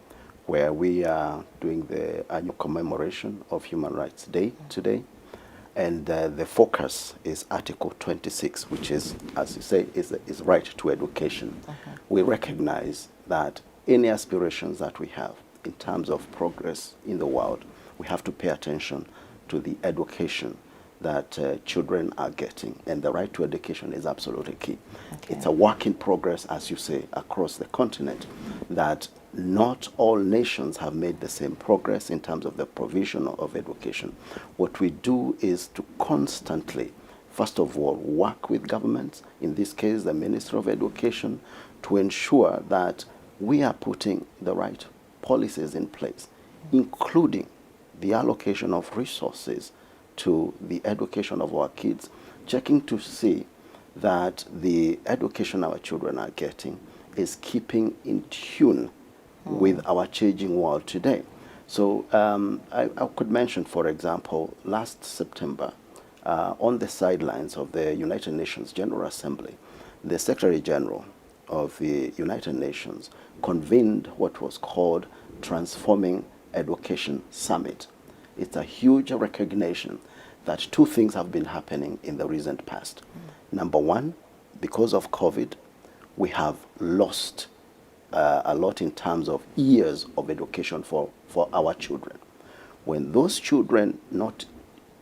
S23: where we are doing the annual commemoration of Human Rights Day today. And the focus is Article 26, which is, as you say, is right to education. We recognize that any aspirations that we have in terms of progress in the world, we have to pay attention to the education that children are getting, and the right to education is absolutely key. It's a work in progress, as you say, across the continent, that not all nations have made the same progress in terms of the provision of education. What we do is to constantly, first of all, work with governments, in this case the Ministry of Education, to ensure that we are putting the right policies in place, including the allocation of resources to the education of our kids, checking to see that the education our children are getting is keeping in tune with our changing world today. So I could mention, for example, last September, on the sidelines of the United Nations General Assembly, the Secretary General of the United Nations convened what was called Transforming Education Summit. It's a huge recognition that two things have been happening in the recent past. Number one, because of COVID, we have lost a lot in terms of years of education for our children. When those children, not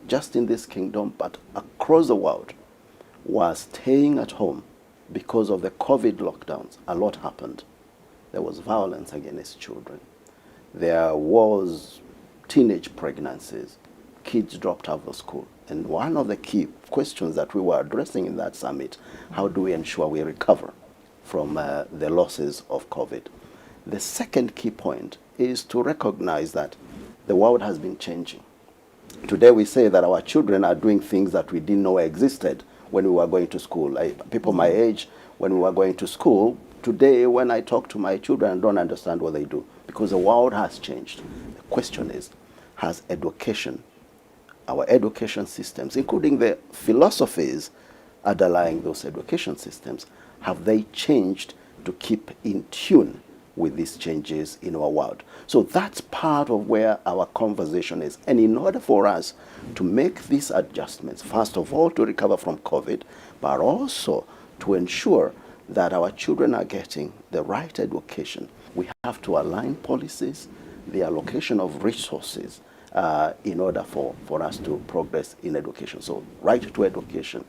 S23: just in this kingdom, but across the world, were staying at home because of the COVID lockdowns, a lot happened. There was violence against children. There was teenage pregnancies. Kids dropped out of school. And one of the key questions that we were addressing in that summit, how do we ensure we recover from the losses of COVID? The second key point is to recognize that the world has been changing. Today we say that our children are doing things that we didn't know existed when we were going to school. Like people my age, when we were going to school, today when I talk to my children, I don't understand what they do, because the world has changed. The question is, has education, our education systems, including the philosophies underlying those education systems, have they changed to keep in tune with these changes in our world? So that's part of where our conversation is. And in order for us to make these adjustments, first of all, to recover from COVID, but also to ensure that our children are getting the right education, we have to align policies, the allocation of resources, in order for us to progress in education. So right to education,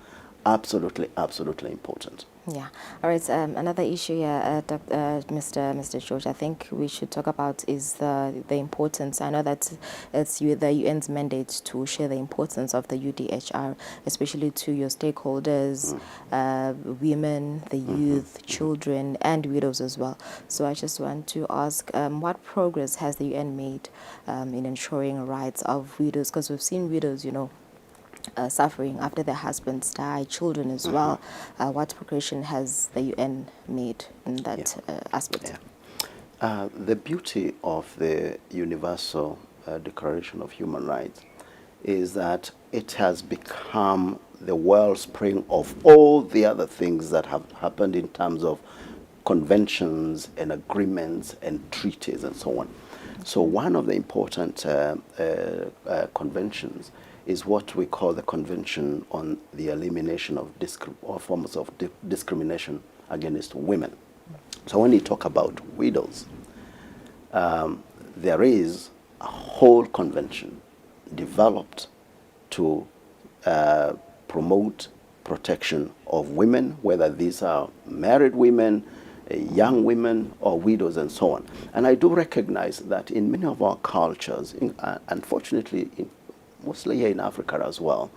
S23: absolutely, absolutely important.
S4: Yeah. All right. Another issue here, Mr. George, I think we should talk about is the importance. I know that it's the UN's mandate to share the importance of the UDHR, especially to your stakeholders, women, the youth, children, and widows as well. So I just want to ask, what progress has the UN made in ensuring rights of widows? Because we've seen widows, suffering after their husbands die, children as well. What progression has the UN made in that aspect?
S23: The beauty of the Universal Declaration of Human Rights is that it has become the wellspring of all the other things that have happened in terms of conventions and agreements and treaties and so on. So one of the important conventions is what we call the Convention on the Elimination of Forms of Discrimination Against Women. So when you talk about widows, there is a whole convention developed to promote protection of women, whether these are married women, young women, or widows, and so on. And I do recognize that in many of our cultures, unfortunately, mostly here in Africa as well,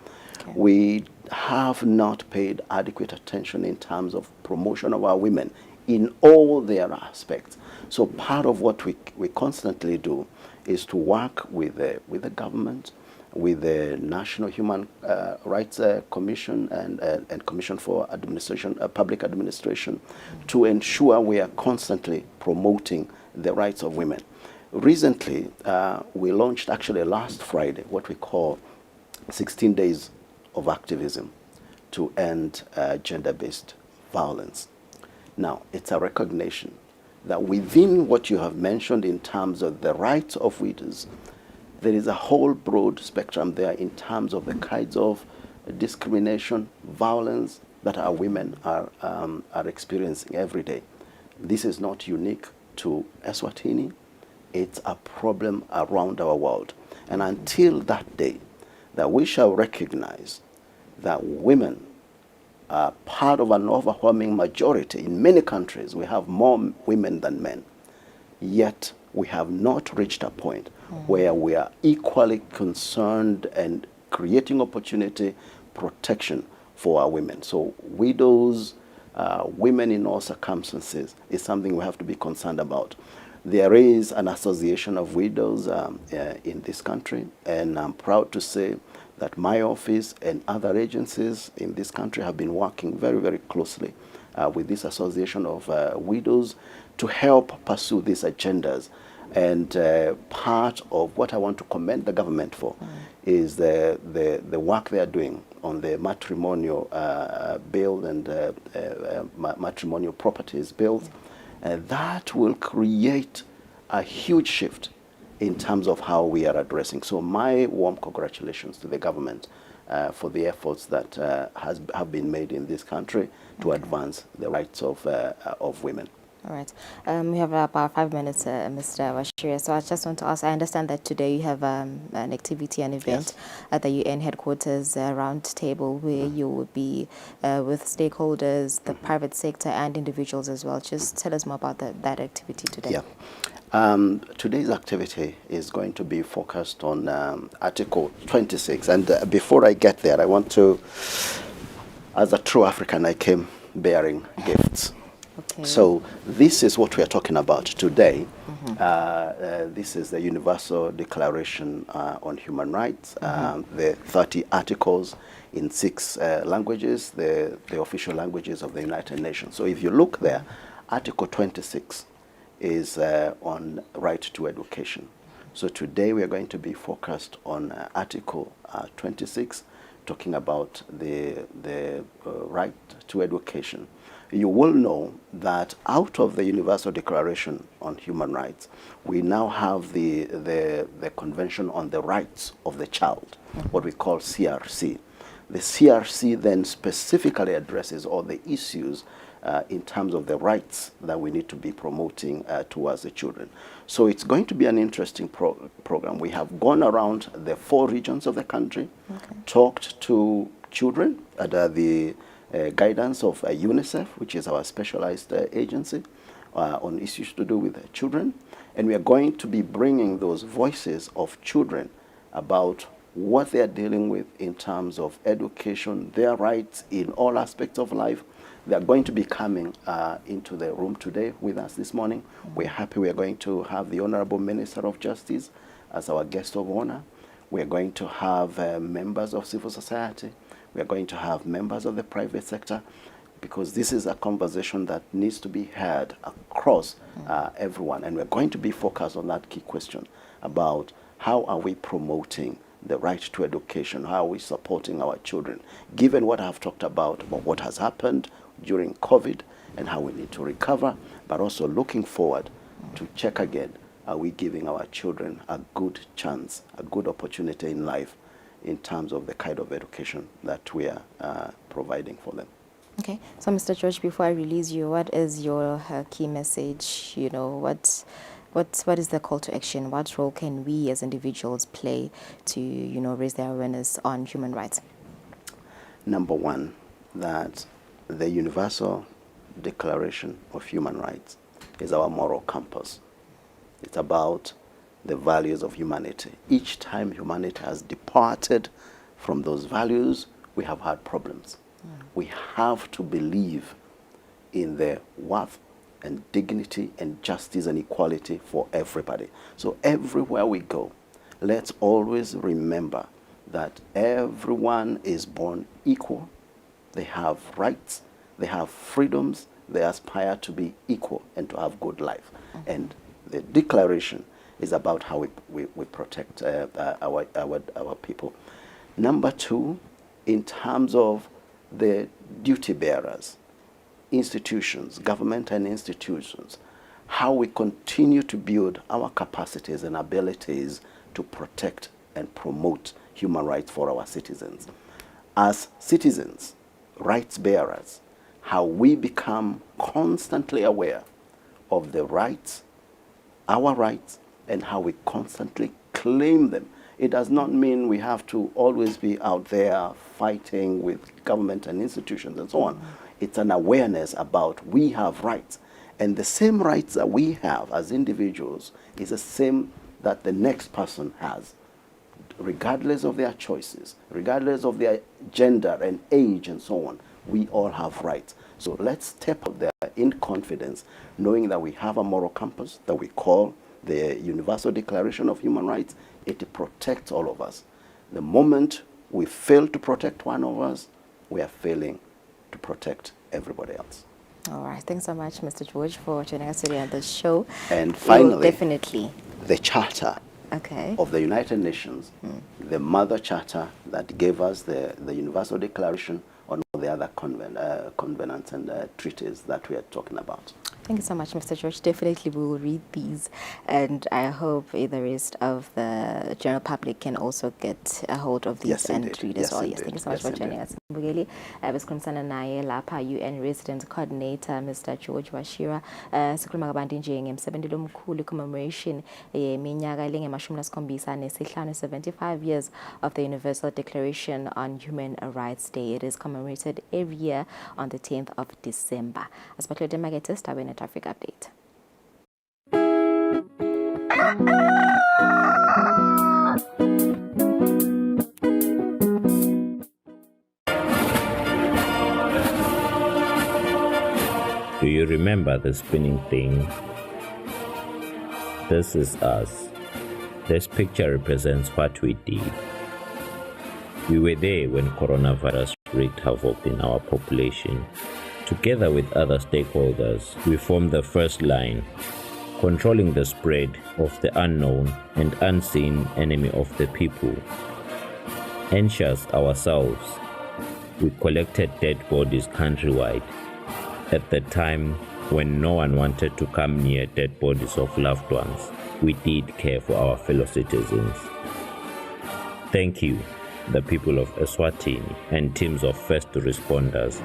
S23: we have not paid adequate attention in terms of promotion of our women in all their aspects. So part of what we constantly do is to work with the government, with the National Human Rights Commission and Commission for Public Administration, to ensure we are constantly promoting the rights of women. Recently, we launched actually last Friday what we call 16 days of activism to end gender-based violence. Now, it's a recognition that within what you have mentioned in terms of the rights of widows, there is a whole broad spectrum there in terms of the kinds of discrimination, violence that our women are experiencing every day. This is not unique to Eswatini. It's a problem around our world. And until that day, that we shall recognize that women are part of an overwhelming majority. In many countries, we have more women than men. Yet, we have not reached a point where we are equally concerned and creating opportunity, protection for our women. So widows, women in all circumstances is something we have to be concerned about. There is an association of widows in this country, and I'm proud to say that my office and other agencies in this country have been working very, very closely with this association of widows to help pursue these agendas. And part of what I want to commend the government for is the work they are doing on the matrimonial bill and matrimonial properties bills. That will create a huge shift in terms of how we are addressing. So my warm congratulations to the government for the efforts that have been made in this country to advance the rights of women.
S4: All right. We have about 5 minutes, Mr. Washiria. So I just want to ask, I understand that today you have an activity, an event at the UN headquarters, round table, where you will be with stakeholders, the private sector, and individuals as well. Just tell us more about that activity today.
S23: Yeah. Today's activity is going to be focused on Article 26. And before I get there, I want to, as a true African, I came bearing gifts. Okay. So this is what we are talking about today. This is the Universal Declaration on Human Rights, the 30 articles in 6 languages, the official languages of the United Nations. So if you look there, Article 26 is on right to education. So today we are going to be focused on Article 26, talking about the right to education. You will know that out of the Universal Declaration on Human Rights, we now have the Convention on the Rights of the Child, what we call CRC. The CRC then specifically addresses all the issues in terms of the rights that we need to be promoting towards the children. So it's going to be an interesting program. We have gone around the 4 regions of the country, talked to children under the guidance of UNICEF, which is our specialized agency on issues to do with children. And we are going to be bringing those voices of children about what they are dealing with in terms of education, their rights in all aspects of life. They are going to be coming into the room today with us this morning. We're happy we are going to have the Honorable Minister of Justice as our guest of honor. We are going to have members of civil society. We are going to have members of the private sector, because this is a conversation that needs to be had across everyone. And we're going to be focused on that key question about how are we promoting the right to education, how are we supporting our children, given what I've talked about what has happened during COVID and how we need to recover, but also looking forward to check again, are we giving our children a good chance, a good opportunity in life in terms of the kind of education that we are providing for them.
S4: Okay, so Mr. George, before I release you, what is your key message? You know, what is the call to action? What role can we as individuals play to, you know, raise their awareness on human rights?
S23: Number one, that the Universal Declaration of Human Rights is our moral compass. It's about the values of humanity. Each time humanity has departed from those values, we have had problems. We have to believe in the worth and dignity and justice and equality for everybody. So everywhere we go, let's always remember that everyone is born equal. They have rights, they have freedoms, they aspire to be equal and to have good life. And the declaration is about how we protect our people. Number two, in terms of the duty bearers, institutions, government and institutions, how we continue to build our capacities and abilities to protect and promote human rights for our citizens. As citizens, rights bearers, how we become constantly aware of the rights, our rights, and how we constantly claim them. It does not mean we have to always be out there fighting with government and institutions and so on. It's an awareness about we have rights. And the same rights that we have as individuals is the same that the next person has, regardless of their choices, regardless of their gender and age and so on. We all have rights. So let's step up there in confidence, knowing that we have a moral compass that we call the Universal Declaration of Human Rights. It protects all of us. The moment we fail to protect one of us, we are failing to protect everybody else.
S4: All right. Thanks so much, Mr. George, for joining us today on the show.
S23: And finally,
S4: definitely,
S23: the Charter of the United Nations, the mother charter that gave us the Universal Declaration on all the other covenants and treaties that we are talking about.
S4: Thank you so much, Mr. George. Definitely we will read these, and I hope the rest of the general public can also get a hold of these and read as well. Yes, thank you so much for joining us. Mbugeli, besikhulumisana naye lapha UN Resident Coordinator Mr. George Washira. Sikhuluma kabanti nje ngemsebenzi omkhulu commemoration yeminyaka elenge-75 nesihlanu 75 years of the Universal Declaration on Human Rights Day. It is commemorated every year on the 10th of December. Asibahlele emakethe sitabeni traffic update.
S3: Do you remember the spinning thing? This is us. This picture represents what we did. We were there when coronavirus wreaked havoc in our population. Together with other stakeholders, we formed the first line, controlling the spread of the unknown and unseen enemy of the people. Anxious ourselves, we collected dead bodies countrywide. At the time when no one wanted to come near dead bodies of loved ones, we did care for our fellow citizens. Thank you, the people of Eswatini and teams of first responders.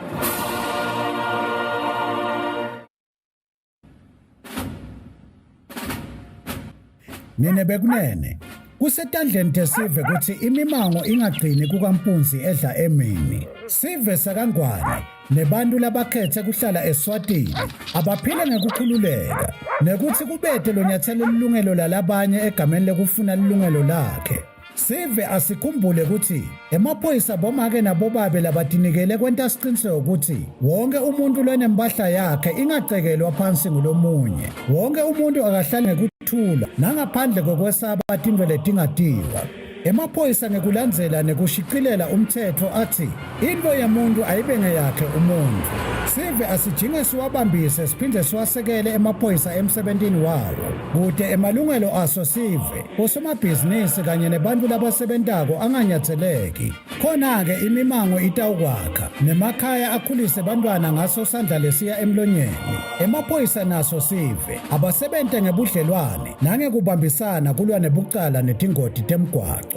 S5: Nene bekunene Kusetandleni tesive ukuthi imimango ingagcini kukampunzi edla emini. Sive sakangwane nebantu labakhethe kuhlala Eswatini abaphile ngekukhululeka nekuthi kubethe lo nyathelo lilungelo lalabanye egameni lekufuna lilungelo lakhe. Sive asikhumbule ukuthi emaphoyisa bomake nabobabe labatinikele kwenta siqiniseko ukuthi wonke umuntu lwenempahla yakhe ingacekelwa phansi ngulomunye. Wonke umuntu akahlali ngekuthula nangaphandle kokwesaba tindwe letingatiwa. Emaphoyisa ngekulandzela nekushiqilela umthetho athi into yemuntu ayibe ngeyakhe umuntu. Sive asijinge siwabambise siphinde siwasekele emaphoyisa emsebentini wawo. Kude emalungelo aso sive osomabhizinisi kanye nebantu labasebentako anganyatseleki. Khona-ke imimango itawukwakha nemakhaya akhulise bantwana ngaso sandla lesiya emlonyeni. Emaphoyisa naso sive abasebente ngebudlelwane nangekubambisana kulwa nebucala netingoti temgwaco.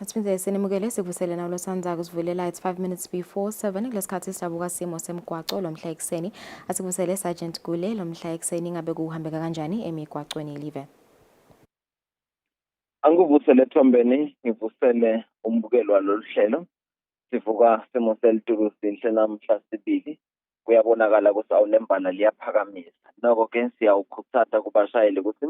S4: Siphinze sinimukele sikuvusele nawo losandzako sivulela it's 5 minutes before 7 kulesikhathi sidabuka simo semgwaco lomhla ekseni asikuvusele Sergeant Gule lomhla ekseni ngabe kuhambeka kanjani emigwacweni yelive.
S6: Angivusele Thombeni ngivusele umbukelo walolu hlelo sivuka simo selitulu sihle namhla sibili kuyabonakala ukuthi awunembala liyaphakamisa noko ke siyawukhuthaza kubashayeli ukuthi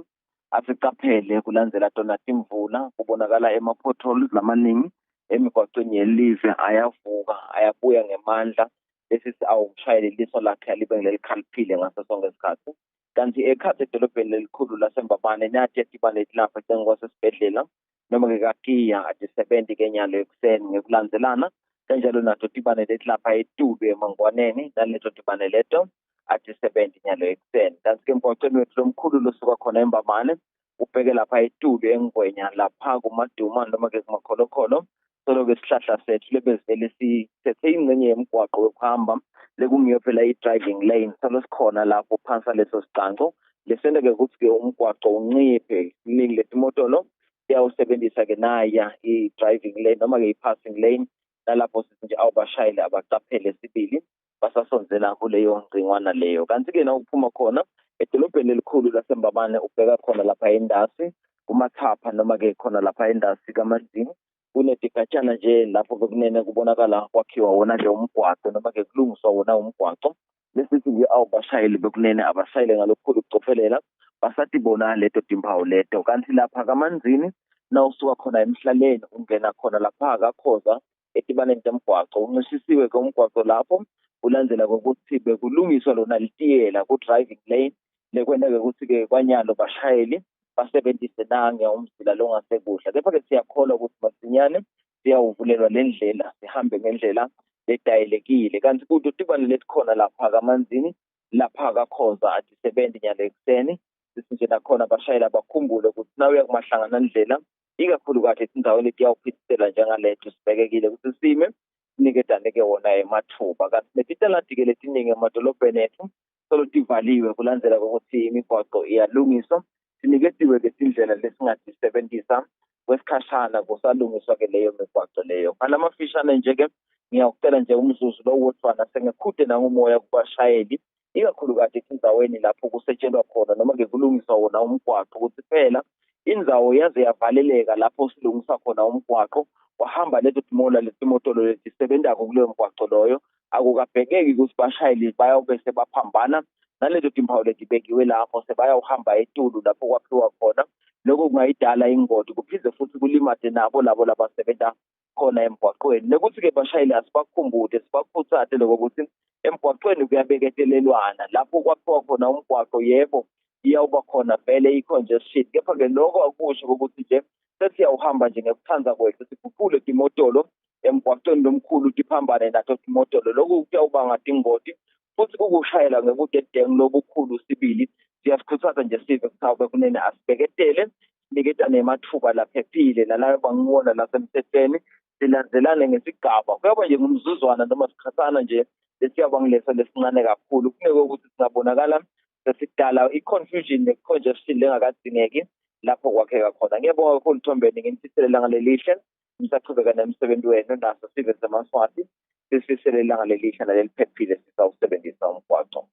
S6: asicaphele kulandzela tona timvula kubonakala ema-potholes lamaningi emigwacweni yelive ayavuka ayabuya ngemandla lesithi awumshayeli liso lakhe alibengele likhaliphile ngaso sonke isikhathi kanti ekhathi edolobheni elikhulu laseMbabane nathi yadibane lapha sengikwasesibhedlela noma ngekakiya ade-70 kenyalo ekuseni ngekulandzelana kanjalo nato dibane lapha eTulu eMangwaneni naleto dibane leto ade-70 nyalo ekuseni kanti ke emgwacweni wethu lomkhulu losuka khona eMbabane ubheke lapha eTulu eNgwenya lapha kumaduma noma ke kumakholokholo solo-ke isihlahla sethu lebezivele sithethe ingxenye yemgwaqo yokuhamba lekungiyo phela i-driving lane salo sikhona lapho phansi leso sicanco lesente-ke ukuthi-ke umgwaqo unciphe siningi letimotolo siyawusebenzisa-ke naya i-driving lane noma-ke i-passing lane nalapho sithi nje awubashayeli abacaphele sibili basasonzela kuleyo ngcingwana leyo kanti-ke na ukuphuma khona edolobheni elikhulu laseMbabane ubheka khona lapha endasi kumathapha noma-ke khona lapha endasi kaMandini kunedigatshana nje lapho bekunene kubonakala kwakhiwa wona nje umgwaqo noma-ke kulungiswa wona umgwaqo lesithi nje awubashayeli bekunene abashayele ngalokukhulu ukucophelela basathi bona leto timpawu leto kanti lapha kaManzini na usuka khona emhlaleni ungena khona lapha kakhoza etibaneni temgwaqo uncishisiwe-ke umgwaqo lapho ulandzela kokuthi bekulungiswa lona litiyela ku-driving lane lekwenta-ke ukuthi-ke kwanyalo bashayeli basebenzise nange umzila longasekuhle kepha-ke siyakholwa ukuthi masinyane siyawuvulelwa le ndlela sihambe ngendlela ledayelekile kanti kuto tibane letikhona lapha kaManzini lapha kakhoza ade-70 nyalo ekuseni sithi nje nakhona abashayeli abakhumbule ukuthi nawuya kumahlangana ndlela ikakhulukazi etindaweni etiyawuphithisela njengaleto sibhekekile ukuthi sime sinikedane-ke wona emathuba kanti netiteladi-ke letiningi emadolobheni ethu solo tivaliwe kulandzela kokuthi imigwaqo iyalungiswa siniketiwe-ke tindlela lesingadisebenzisa kwesikhashana kusalungiswa-ke leyo migwaqo leyo ngalamafishane nje-ke ngiyawucela nje umzuzu lo wodwana sengekhude nangumoya kubashayeli ikakhulukazi etindaweni lapho kusetshelwa khona noma-ke kulungiswa wona umgwaqo ukuthi phela indzawo yaze yavaleleka lapho silungisa khona umgwaqo wahamba letimotolo letisebentako kuleyo mgwaqo loyo akukabhekeki ukuthi bashayeli bayobe sebaphambana naleto timpawu letibekiwe lapho sebayawuhamba eTulu lapho kwakhiwa khona lokho kungayidala ingoti kuphinde futhi kulimade nabo labo labasebenta khona emgwaqweni nekuthi-ke bashayeli asibakhumbule sibakhuthaze lokuthi emgwaqweni kuyabeketelelwana lapho kwakhiwa khona umgwaqo yebo iyawuba khona vele i-congestion kepha-ke lokho akusho ukuthi nje sesiyawuhamba nje ngekuthanza kwethu sikhuphule timotolo emgwaqweni lomkhulu tiphambane nato timotolo lokhu kuyawubanga tingoti futhi ukushayela ngekudedengu lokukhulu sibili siyasikhuthaza nje sive kusawube kunene asibeketele siniketane emathuba laphephile nalayo bangibona lasemthethweni silandzelane ngesigaba kuyaba nje ngumzuzwana noma sikhathana nje lesiyaba ngileso lesincane kakhulu kuneke ukuthi singabonakala sesidala i-confusion ne-congestion lengakadingeki lapho kwakheka khona. Ngiyabonga kakhulu Thombeni nginifisele ilanga lelihle nisaqhubeka nemsebenzi wenu naso sive semaswati sisifisele ilanga lelihle naleliphephile sisawusebenzisa umgwaco.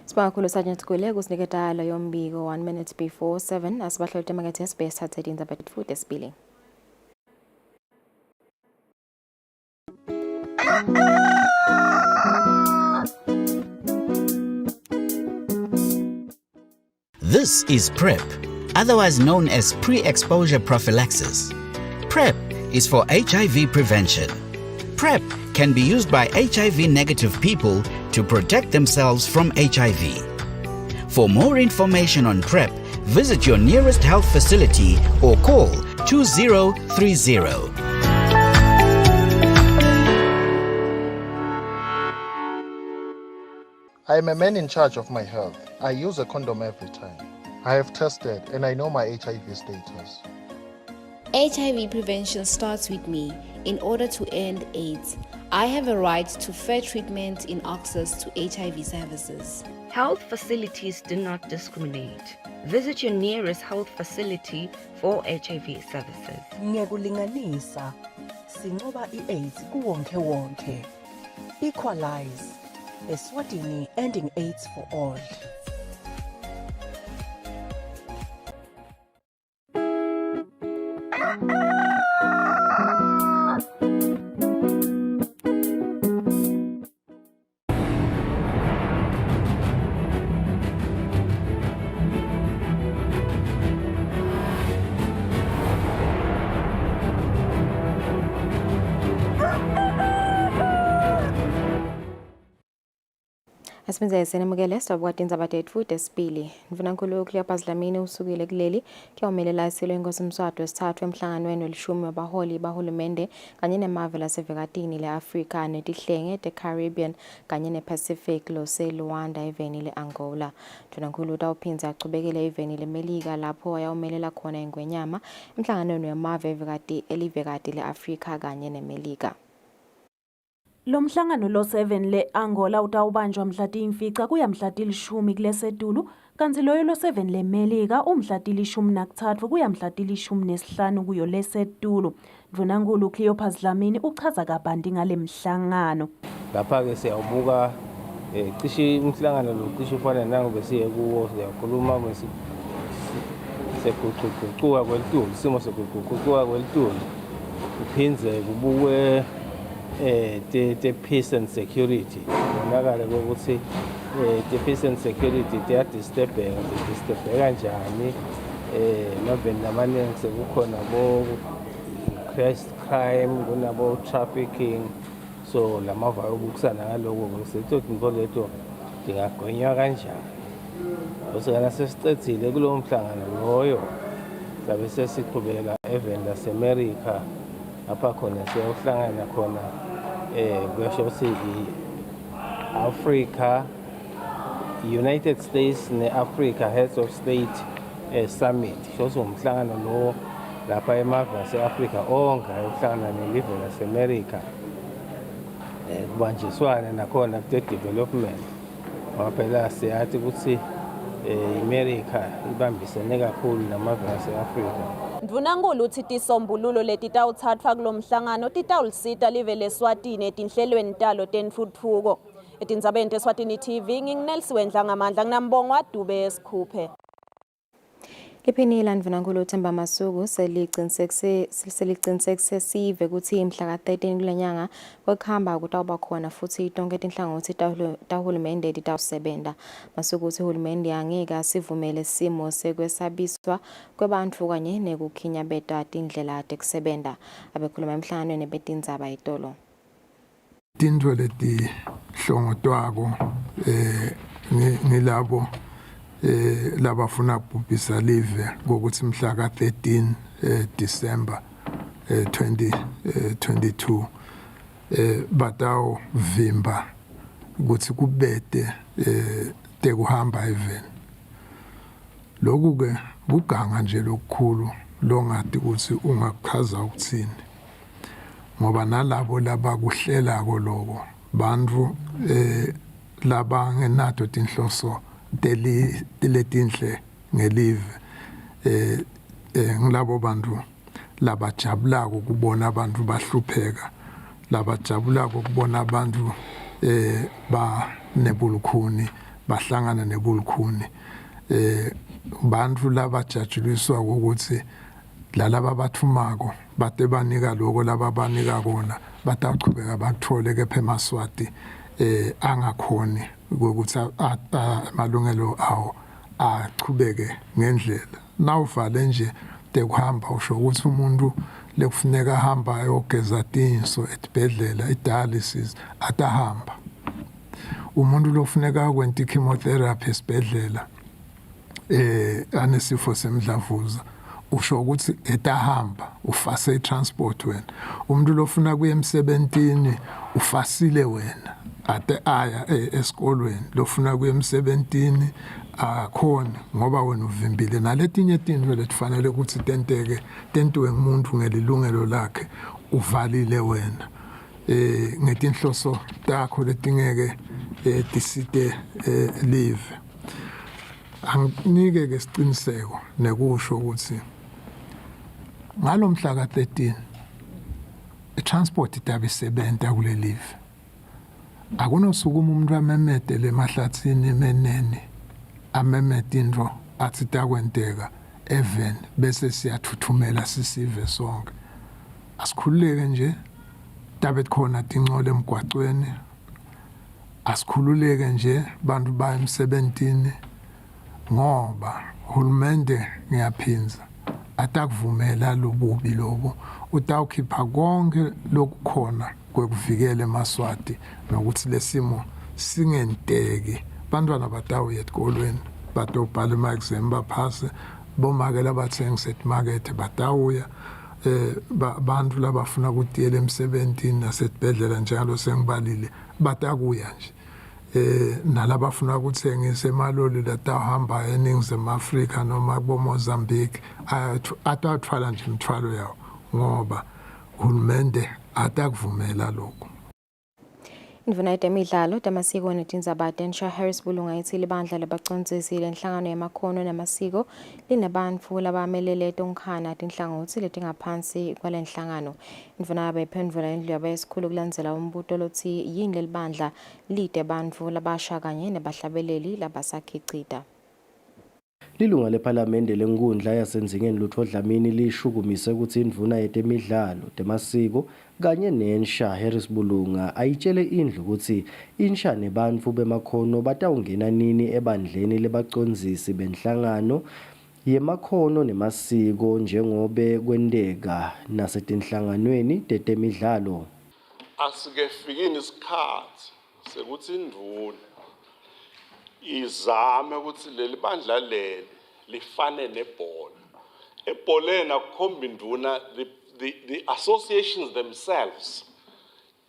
S4: Sibonga Sergeant Kule kusiniketa lo yombiko 1 minute before 7 asibahlola temakethe SBS Saturday indaba futhi esibili.
S11: This is PrEP, otherwise known as pre-exposure prophylaxis. PrEP is for HIV prevention. PrEP can be used by HIV-negative people to protect themselves from HIV. For more information on PrEP, visit your nearest health facility or call 2030.
S12: I am a man in charge of my health. I use a condom every time. I have tested and I know my HIV status.
S14: HIV prevention starts with me. In order to end AIDS, I have a right to fair treatment in access to HIV services.
S24: Health facilities do not discriminate. Visit your nearest health facility for HIV services.
S25: Ngekulinganisa, sinqoba i-AIDS kuwonke-wonke. Equalize. Eswatini, ending AIDS for all.
S4: Asimenzele senemukele sitobwati indzaba tetfu tesibili. Mvunankulu Cleopas Dlamini usukile kuleli kuyomelela isilo inkosi Mswati wesithathu emhlanganweni welishumi wabaholi bahulumende kanye nemave lasevekatini le-Afrika netihlenge te-Caribbean kanye ne-Pacific lose Luanda eveni le-Angola. Mvunankulu utawuphindza achubekele eveni le-Melika lapho ayawumelela khona ingwenyama emhlanganweni wemave elivekati le-Afrika kanye nemelika.
S10: Lo mhlangano lo 7 le-Angola utawubanjwa mhla ti-5 kuya mhla ti-10 kulesetulu, kanti loyo lo 7 le-Melika umhla ti-13 kuya mhla ti-15 kuyo lesetulu. Mvunankulu Cleopas Dlamini uchaza kabanti ngale mhlangano.
S26: Lapha-ke siyawubuka cishe umhlangano lo cishe ufana nangobe siye kuwo siyakhuluma sekuguquguquka kwelitulu, isimo sekuguquguquka kwelitulu. Kuphindze kubukwe the peace and security. Bonakala ukuthi the peace and security disturbeka njani maveni lamaningi sekukhona bo crime kunabo trafficking, so lamava yobukusana ngaloko ngisetothi ngoleto ndingagonywa kanjani. Osana sesicedzile kulowo mhlangano loyo sabe sesiqhubeka event laseMerica apha khona siyohlangana khona kuyasho ukuthi Africa, United States ne-Africa Heads of State Summit. Shoso umhlangano lo lapha emave ase-Africa onke ayohlangana nelive laseMerica kubanjiswane nakhona kute-development. Ngaphela siyathi ukuthi iMerica ibambisene kakhulu namave ase-Africa.
S10: Mvunankulu uthi tisombululo letitawutsatfwa kulo mhlangano titawulisita live leSwatini etinhlelweni talo tentfutfuko. Etindzabeni teSwatini TV nginginelsi Wendla ngamandla nginambongwa Dube Esikhuphe.
S4: Liphinila Mvunankulu Themba Masuku seliqinisekise sive ukuthi mhla ka-13 kulenyanga kwekuhamba kutawuba khona futhi tonke tinhlangothi tahulumende titawusebenta. Masuku uthi uhulumende angeke asivumele simo sekwesabiswa kwebantfu kanye nekukhinyabeta tindlela tekusebenta. Abekhuluma emhlanganweni betindzaba itolo.
S27: Tintfo letihlongotwako ngilabo labafuna ukubhubhisa live ngokuthi mhla ka-13 December 2022 batawuvimba ukuthi kubete tekuhamba even. Lokhu-ke kuganga nje lokukhulu longadi ukuthi ungakuchaza ukuthini, ngoba nalabo labakuhlelako loko bantfu labangenato tinhloso letinhle ngelive ngilabo bantu labajabulako ukubona abantu bahlupheka labajabulako ukubona abantu ba nebulukhuni bahlangana nebulukhuni bantu labajajuliswa ukuthi lalaba bathumako bate banika lokho laba banika kona bataqhubeka bakuthole ke eMaswati angakhoni ukuthi amalungelo awo aqhubeke ngendlela nawuvale nje tekuhamba usho ukuthi umuntu lekufuneka ahamba ayogeza tinso etibhedlela idialysis atahamba umuntu lofuneka kwenta chemotherapy esibhedlela anesifo semdlavuza usho ukuthi etahamba ufase transport wena umuntu lofuna kuya emsebentini ufasile wena ate aya esikolweni lofuna kuya emsebentini akhona ngoba wena uvimbile naletinye izinto letifanele ukuthi tentiwe ngumuntu ngelilungelo lakhe uvalile wena ngetinhloso takho letingeke tisite live anginike ke isiqiniseko nekusho ukuthi ngalomhla ka13 itransport itabisebenza kule live akunosuku umuntu amemede lemahlathini emenene amemede into athi takwenteka even bese siyathuthumela sisive sonke asikhululeke nje tabe khona tingcole emgwaqweni asikhululeke nje bantu ba emsebentini ngoba uhulumende ngiyaphinza atakuvumela lobubi lobo utawukhipha konke lokukhona kwekuvikela eMaswati nokuthi lesimo singenteki bantwana batawuya esikolweni batobhala ama-exam baphase bomake labathengisa etimakethe batawuya bantu labafuna ukutiyela emsebentini nasetibhedlela njalo sengibalile batakuya nje nalabafuna ukuthengisa emaloli latahamba eNingizimu Afrika noma kuBomozambique atathwala nje imithwalo yawo ngoba uhulumende atakuvumela lokho.
S4: Indvuna yemidlalo damasiko netindzaba Ensha Harris Bulunga ithi libandla labacondzisi lenhlangano yamakhono namasiko linebantfu labamelele tonkhana tinhlangothi letingaphansi kwalenhlangano. Indvuna yabephendvula indlu yabesikhulu kulandzela umbuto lothi yini lelibandla lite bantfu labasha kanye nebahlabeleli labasakhicita.
S13: Lilunga lephalamende lenkundla yasenzingeni Lutho Dlamini lishukumise ukuthi indvuna yetemidlalo temasiko kanye nensha Harris Bulunga ayitshele indlu ukuthi insha nebantfu bemakhono batawungena nini ebandleni lebacondzisi benhlangano yemakhono nemasiko njengobe kwenteka nasetinhlanganweni tetemidlalo.
S15: Asikefikini isikhathi sekuthi indvuna izame ukuthi leli bandla leli lifane nebhola ebholeni akukhomba induna the associations themselves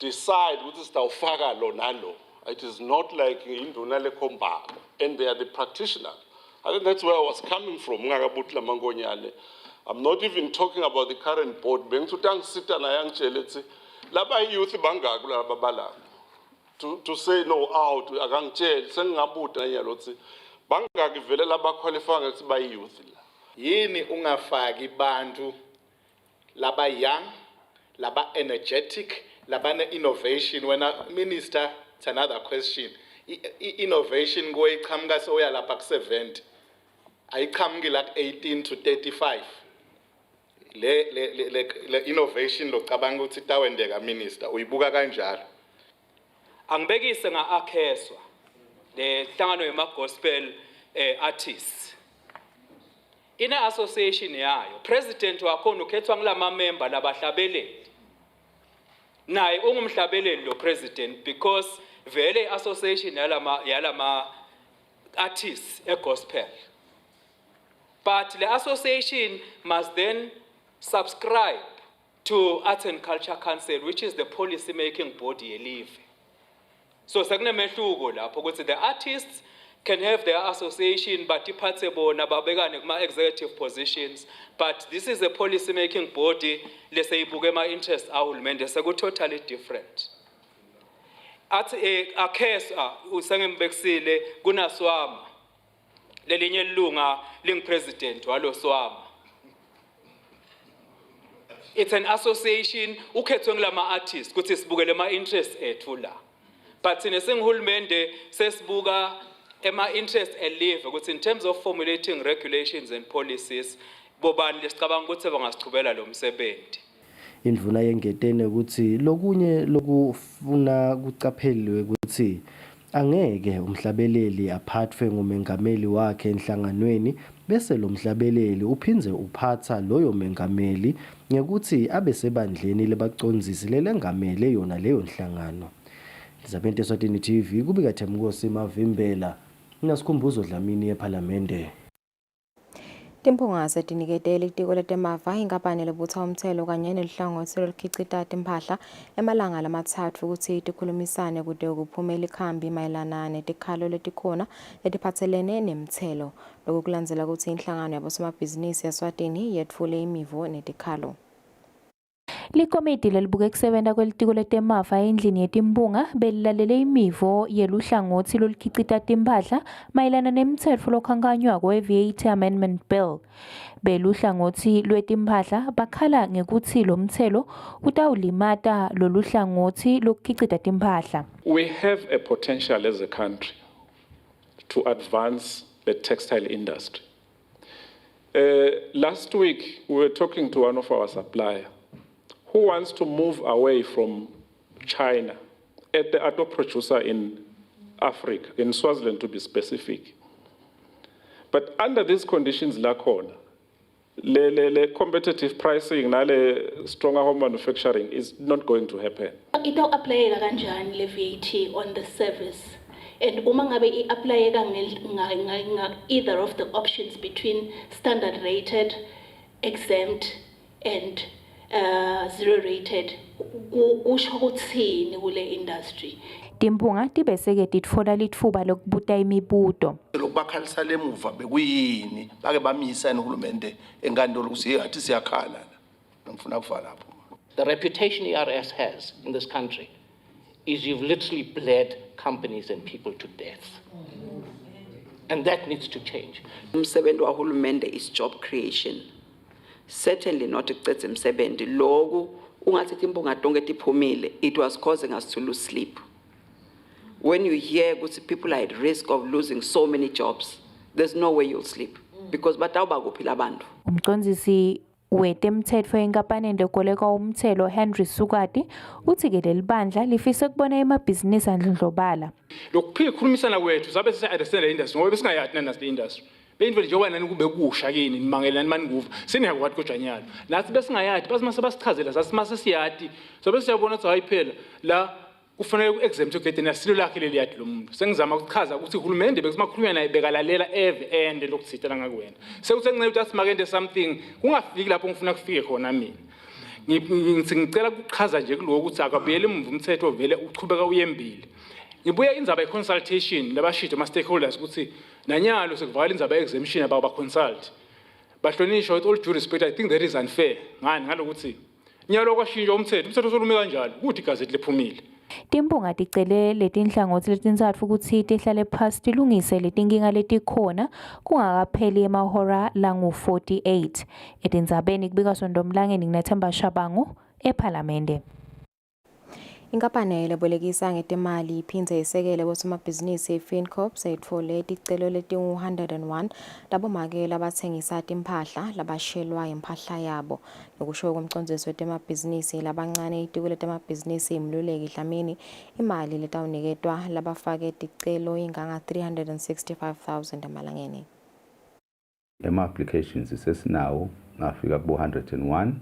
S15: decide ukuthi sitawufaka lo nalo. It is not like induna lekhombako and they are the practitioners. I think that's where I was coming from. I'm not even talking about the current board. Laba youth bangaki laba bala to say no out akangitshela sengingabuda nyalothi bangaki vele laba qualify ukuthi ba youth la
S12: yini ungafaki bantu laba young laba energetic laba ne innovation wena minister. It's another question. Innovation ngoyiqhamuka soya lapha ku70 ayiqhamuki like 18 to 35 le innovation locabanga ukuthi tawendeka minister uyibuka kanjalo.
S16: Angibekise nga-Akheswa le nhlangano yema-gospel artists ine-association yayo president wakhona ukhethwa ngilama-member labahlabeleli naye ungumhlabeleli lo president because vele i-association yalama artists e-gospel but the association must then subscribe to Arts and Culture Council, which is the policy making body yelive. So sekunemehluko lapho ukuthi the artists can have their association but iphathe bona babekane kuma executive positions, but this is a policy making body leseyibuka ema interest ahulumende seku totally different. Athi Akheswa usengembekisile kunaswama lelinye ilunga lingupresident waloswama. It's an association ukhethwe ngilama artists ukuthi sibukele ama interest ethu la. But sine singihulumende sesibuka ema interest elive ukuthi in terms of formulating regulations and policies bobani lesicabanga ukuthi bangasichubela lo msebenzi.
S13: Indvuna yengetene ukuthi lokunye lokufuna kucaphelwe ukuthi angeke umhlabeleli aphathwe ngumengameli wakhe enhlanganweni bese lo mhlabeleli uphinze uphatha loyo mengameli ngekuthi abe sebandleni lebacondzisi lelengamele yona leyo nhlangano. Elizabeth Eswatini TV kubika Themkosi Mavimbela nasikhumbuzo Dlamini eParliamente.
S4: Timpunga setiniketele itiko letemava inkampani lebutha umthelo kanye nelihlangothi elikhicita impahla emalanga lamathathu ukuthi tikhulumisane kude ukuphumela ikhambi mayelana netikhalo letikhona letiphathelene nemthelo. Lokhu kulandzela ukuthi inhlangano yabosomabhizinisi yaSwatini yetfule imivo netikhalo.
S10: Likomiti lelibuke kusebenta kwelitiko letemafa endlini yetimpunga belilalele imivo yeluhlangothi lolikhicita timphahla mayelana nemtsetfo lokhankanywako we-VAT Amendment Bill. Beluhlangothi lwetimphahla bakhala ngekuthi lo mthelo utawulimata loluhlangothi lokukhicita timphahla.
S2: We have a potential as a country to advance the textile industry. Last week we were talking to one of our suppliers who wants to move away from China at the auto producer in Africa, in Swaziland to be specific. But under these conditions, le competitive pricing, le stronger home manufacturing is not going to happen.
S17: Ito apply kanjani le VAT on the service? And uma ngabe i-apply either of the options between standard rated, exempt, and zero rated, kusho kuthini kule industry?
S10: Timpunga tibeseke titfola litfuba lokubuta imibuto.
S18: Lokubakhalisa lemuva bekuyini bake bamisa nohulumende enkantolo ukuthi yathi siyakhala ngifuna kufa lapho.
S19: The reputation ERS has in this country is you've literally bled companies and people to death. And that needs to change.
S20: Umsebenzi wahulumende is job creation. Certainly not ukucetha umsebenzi. Lokhu ungathi timpunga tonke tiphumile, it was causing us to lose sleep. When you hear ukuthi people are at risk of losing so many jobs, there's no way you'll sleep because batawuba kuphila abantu.
S10: Umcondzisi wetemthetho enkampani ndokoleka umthelo Henry Sukati uthi ke lelibandla lifise kubona emabhizinisi andlondlobala.
S16: Lokuphika khulumisana kwethu sabe sisa-understand le industry ngoba besingayati nanasi le industry. Beyindlela njengoba nani kube kusha kini nimangelani mani nguva siniyakwathi kojanyalo. Nathi besingayati basimase basichazela sasimase siyati sobe siyabona ukuthi hayi phela la kufanele ku-exempt ugede nasilo lakhe leli yadi lo muntu. Sengizama ukuchaza ukuthi uhulumende bekusimakhulunywa naye bekalalela eve ende lokusithela ngakwena. Sekusencane ukuthi asimake something kungafiki lapho ngifuna kufike khona mina. Ngicela ukuchaza nje kuloko ukuthi akabuyele emva umthetho vele uchubeka uyembili. Ngibuye indzaba ye-consultation labashide ama-stakeholders ukuthi nanyalo sekuvakala indzaba ye-exemption aba ba-consult. Bahlonishwa with all due respect, I think that is unfair. Ngani ngalokuthi nyalo kwashintsha umthetho solume kanjalo ukuthi igazethi lephumile.
S10: Timpunga ticele letinhlangothi letintsatfu ukuthi tihlale phasi tilungise letinkinga letikhona kungakapheli emahora langu-48 etindzabeni kubika Sondomlangeni nginaThemba Shabangu eParliamente.
S4: Inkampani lebolekisa ngetimali iphindze isekele bosomabhizinisi eFincorp seyitfole ticelo letingu-101 labomake labatsengisa timphahla labashelwa impahla yabo. Nokusho komcondzisi wetemabhizinisi labancane itiko letemabhizinisi Mluleki Dlamini imali letawuniketwa labafake ticelo inganga 365,000 emalangeni.
S21: Applications isesinawo ngafika ku 101.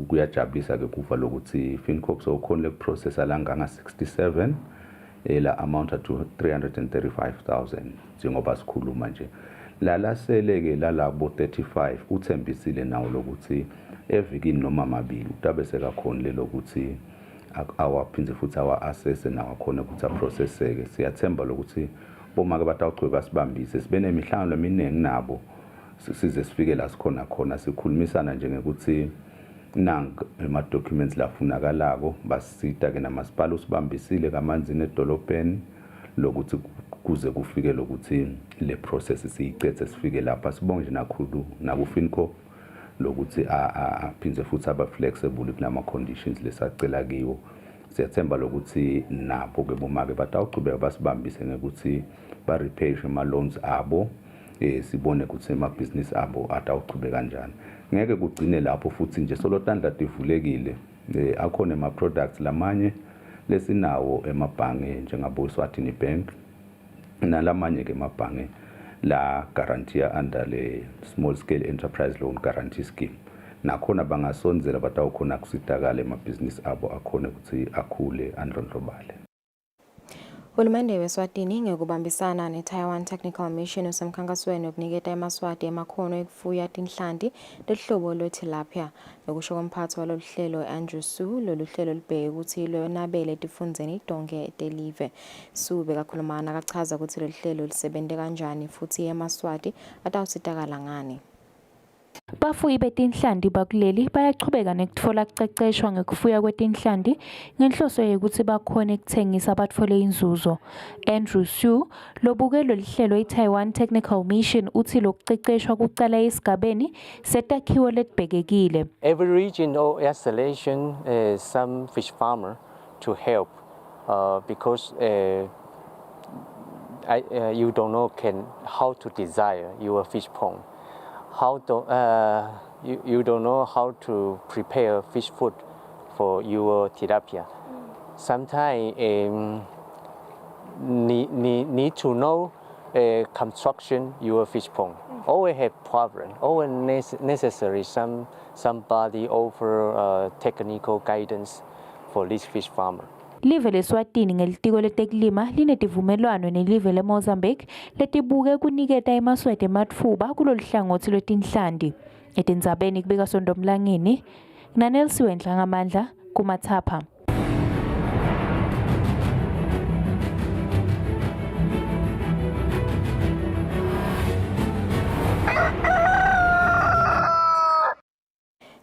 S21: Kuyajabulisa ke kufa lokuthi Fincorp sokhona processa langanga 67 la amount to 335,000 njengoba sikhuluma nje lalasele ke lalabo 35 uthembisile nawo lokuthi evikini noma mabili utabese kakhona lelokuthi awaphinze futhi awa-assess nawo khona ukuthi aprocesseke. Siyathemba lokuthi bomake batawugcweba sibambise sibe nemihlangano eminingi nabo size sifike la sikhona khona sikhulumisana nje ngekuthi nang ama-documents lafunakalako basita ke namasipala usibambisile kamanzi nedolobheni lokuthi kuze kufike lokuthi le process siyicethe sifike lapha. Sibonge nje nakhulu nakuFinco lokuthi aphindze futhi aba flexible kulama conditions lesacela kiwo. Siyathemba lokuthi nabo ke bomake batawuqhubeka basibambise ngekuthi ba repay ama loans abo, sibone ukuthi ama business abo atawuqhubeka kanjani. Ngeke kugcine lapho futhi nje solotandla tivulekile, akhona ama products lamanye lesinawo emabhange njengabo Eswatini Bank nalamanye ke emabhange la guarantee under le small scale enterprise loan guarantee scheme. Nakhona bangasonzela batawukhona kusitakala emabhizinisi abo akhona ukuthi akhule andlondlobale.
S4: Uhulumende weSwatini ngekubambisana ne-Taiwan Technical Mission usemkhankasweni wokuniketa emaswati emakhono ekufuya tinhlanti lehlobo lwe-tilapia. Nokusho komphathi walolu hlelo Andrew Su, lolu hlelo libheke ukuthi lwenabele etifundzeni tonke telive. Su bekakhulumana akachaza ukuthi lolu hlelo lisebente kanjani futhi emaswati atawusitakala ngani.
S10: Bafuyi betinhlanti bakuleli bayachubeka nekutfola kuceceshwa ngekufuya kwetinhlanti ngenhloso yokuthi bakhone ukuthengisa bathole inzuzo. Andrew Su lobukelo lihlelo i-Taiwan Technical Mission uthi lokuceceshwa kucala esigabeni setakhiwo letibhekekile.
S1: Every region or installation some fish farmer to help because you don't know how to design your fish pond. You don't know how to prepare fish food for your tilapia. Sometimes need to know construction your fish pond. Always have problem. Always necessary somebody offer technical guidance for this fish farmer.
S10: Live leSwatini ngelitiko letekulima linetivumelwano nelive leMozambique letibuke kuniketa emaswati ematfuba kulolu hlangothi lwetinhlanti. Etindzabeni kubika Sondomlangeni, Nanelsiwe Ndlangamandla kuMathapha.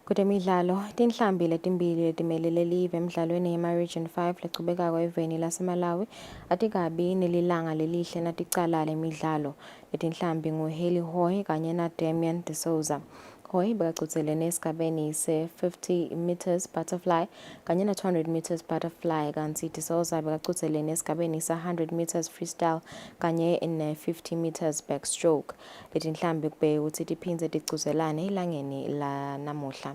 S4: Kutemidlalo, tinhlambi letimbili letimelele live emidlalweni yema-Region 5 lechubekako eveni laseMalawi atikabi nelilanga lelihle naticala lemidlalo. Letinhlambi nguHeli Hoy kanye naDamian de Souza. Hoy bekagcugcelene esigabeni se-50 meters butterfly kanye na-200 meters butterfly kanti de Souza bekagcugcelene esigabeni se-100 meters freestyle kanye ne-50 meters backstroke. Letinhlambi kubheke ukuthi tiphindze tigcugcelane elangeni la namuhla.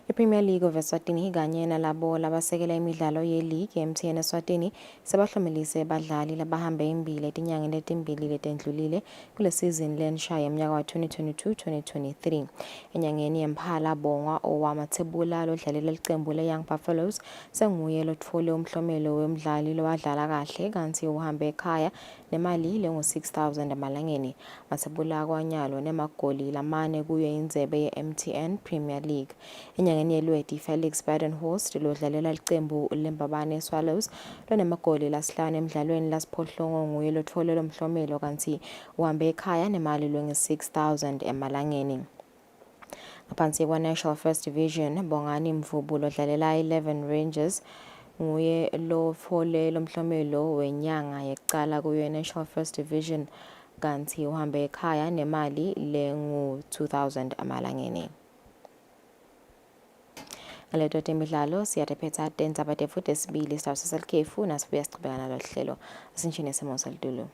S4: I-Premier League of Eswatini kanye nalabo labasekela imidlalo ye-League ye-MTN Eswatini sebahlomelise badlali labahambe imbili etinyangeni letimbili letendlulile kule season lensha yemnyaka wa 2022-2023. Enyangeni yemphala Bongwa owamathebula lodlalela licembu le-Young Buffaloes senguye lothole umhlomelo wemdlali lowadlala kahle kanti uhambe ekhaya nemali lengu-6,000 emalangeni. Mathebula kwanyalo nemagoli lamane kuyo indzebe ye-MTN Premier League. Enyangeni yelweti Felix Badenhorst lodlalela licembu leMbabane Swallows lonemagoli lasihlanu emidlalweni lasiphohlongo nguye lothole lomhlomelo kanti uhambe ekhaya nemali lengu-6,000 emalangeni. Ngaphansi kwa-National First Division Bongani Mvubu lodlalela 11 Rangers nguye lothole lomhlomelo wenyanga yekucala kuyo National First Division kanti uhambe ekhaya nemali lengu-2,000 emalangeni. Ngaleto temidlalo siyatephetha tendzaba tefuthi esibili sitawusisa likhefu nasibuya sichubeka nalo hlelo asinchine simo salitulo.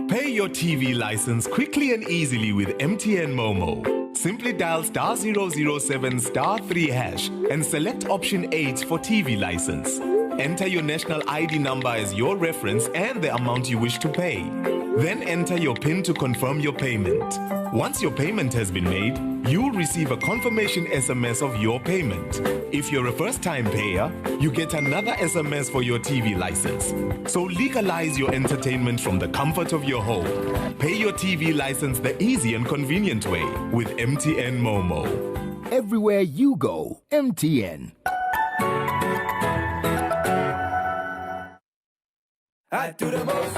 S3: Pay your TV license quickly and easily with MTN Momo. Simply dial *007 *3 hash and select option 8 for TV license. Enter your national ID number as your reference and the amount you wish to pay. Then enter your PIN to confirm your payment. Once your payment has been made, you'll receive a confirmation SMS of your payment. If you're a first-time payer, you get another SMS for your TV license. So legalize your entertainment from the comfort of your home. Pay your TV license the easy and convenient way with MTN Momo.
S5: Everywhere you go, MTN.
S6: I do the most.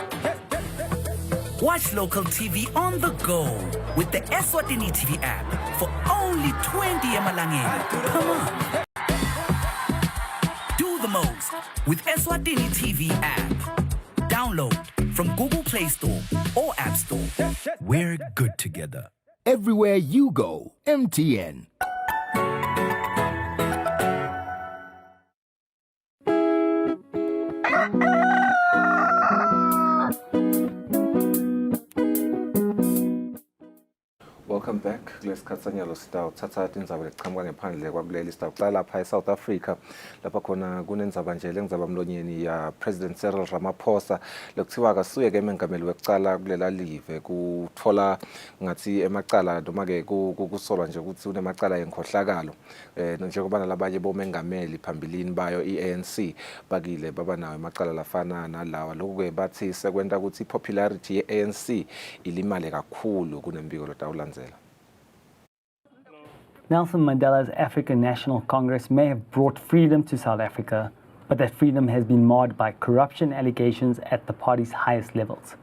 S6: Watch local TV on the go with the Eswatini TV app for only 20 emalangeni. Come on. Do the most with Eswatini TV app. Download from Google Play Store or App Store. We're good together.
S5: Everywhere you go, MTN.
S7: Welcome back. Lesikhatsanyalo sitawuthatha indzaba leqhamuka ngaphandle kwakuleli sitawuqala lapha eSouth Africa lapha khona kunendzaba nje lengizaba emlonyeni ya President Cyril Ramaphosa lokuthiwa akasuye ke emengameli wekucala kulela live kuthola ngathi emacala noma ke kusolwa nje ukuthi unemacala yenkhohlakalo njengoba labanye bomengameli phambilini bayo iANC bakile baba nawo emacala lafana nalawa lokho ke bathi sekwenta ukuthi ipopularity yeANC ilimale kakhulu kunembiko lotawulandzela.
S8: Nelson Mandela's African National Congress may have brought freedom to South Africa, but that freedom has been marred by corruption allegations at the party's highest levels.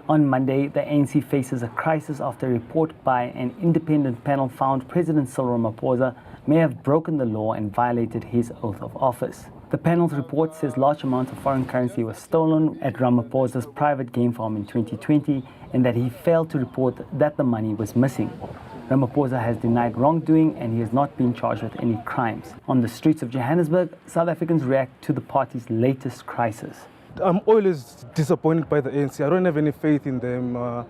S8: On Monday, the ANC faces a crisis after a report by an independent panel found President Cyril Ramaphosa may have broken the law and violated his oath of office. The panel's report says large amounts of foreign currency was stolen at Ramaphosa's private game farm in 2020 and that he failed to report that the money was missing. Ramaphosa has denied wrongdoing and he has not been charged with any crimes. On the streets of Johannesburg, South Africans react to the party's latest crisis.
S9: I'm always disappointed by the ANC. I don't have any faith in them.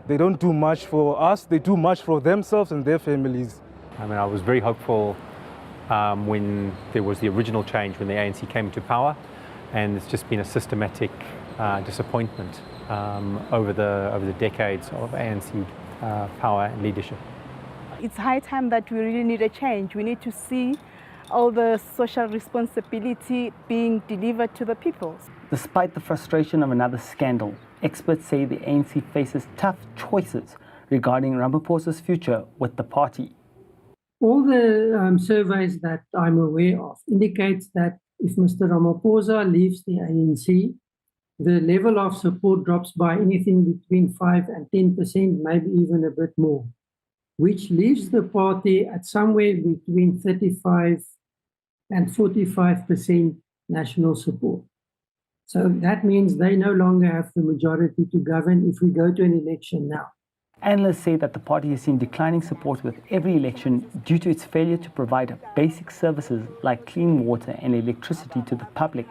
S9: They don't do much for us. They do much for themselves and their families.
S22: I mean, I was very hopeful when there was the original change, when the ANC came into power, and it's just been a systematic disappointment over the decades of ANC power and leadership.
S23: It's high time that we really need a change. We need to see all the social responsibility being delivered to the people.
S8: Despite the frustration of another scandal, experts say the ANC faces tough choices regarding Ramaphosa's future with the party.
S28: All the surveys that I'm aware of indicates that if Mr. Ramaphosa leaves the ANC, the level of support drops by anything between 5 and 10%, maybe even a bit more, which leaves the party at somewhere between 35 and 45% national support. So that means they no longer have the majority to govern if we go to an election now.
S8: Analysts say that the party has seen declining support with every election due to its failure to provide basic services like clean water and electricity to the public.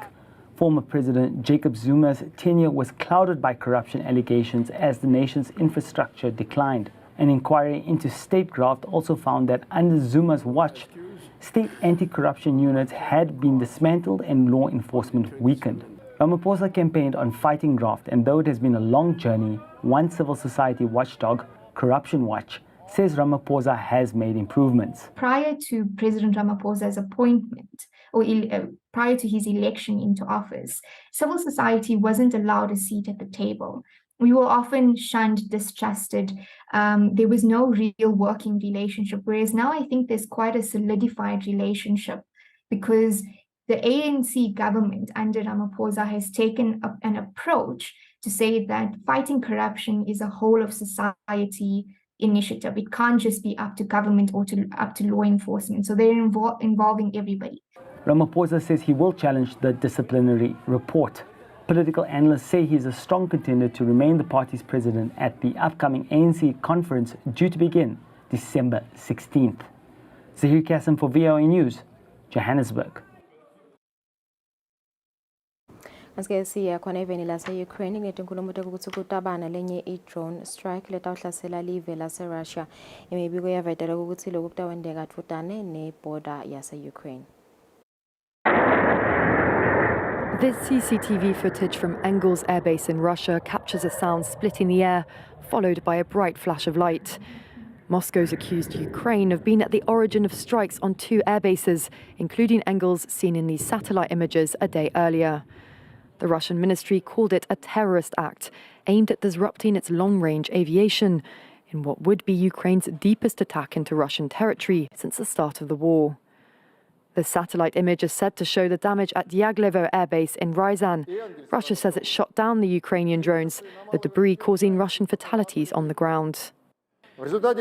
S8: Former President Jacob Zuma's tenure was clouded by corruption allegations as the nation's infrastructure declined. An inquiry into state graft also found that under Zuma's watch, state anti-corruption units had been dismantled and law enforcement weakened. Ramaphosa campaigned on fighting graft, and though it has been a long journey, one civil society watchdog, Corruption Watch, says Ramaphosa has made improvements.
S29: Prior to President Ramaphosa's appointment, or prior to his election into office, civil society wasn't allowed a seat at the table. We were often shunned, distrusted. There was no real working relationship, whereas now I think there's quite a solidified relationship because the ANC government under Ramaphosa has taken an approach to say that fighting corruption is a whole of society initiative. It can't just be up to government or up to law enforcement. So they're involving everybody.
S8: Ramaphosa says he will challenge the disciplinary report. Political analysts say he is a strong contender to remain the party's president at the upcoming ANC conference due to begin December 16th. Zahir Kassim for VOA News, Johannesburg.
S4: Asike siya khona eveni lase-Ukraine ngetenkulumo ukuthi kutabana lenye i-drone strike letawuhlasela live lase-Russia. Imibiko yavetela ukuthi lokhu kutawendeka kufutane ne-border yase-Ukraine.
S30: This CCTV footage from Engels Air Base in Russia captures a sound splitting the air, followed by a bright flash of light. Moscow's accused Ukraine of being at the origin of strikes on 2 air bases, including Engels seen in these satellite images a day earlier. The Russian ministry called it a terrorist act aimed at disrupting its long-range aviation. in what would be Ukraine's deepest attack into Russian territory since the start of the war. The satellite image is said to show the damage at Yaglevo airbase in Ryazan. Russia says it shot down the Ukrainian drones, the debris causing Russian fatalities on the ground.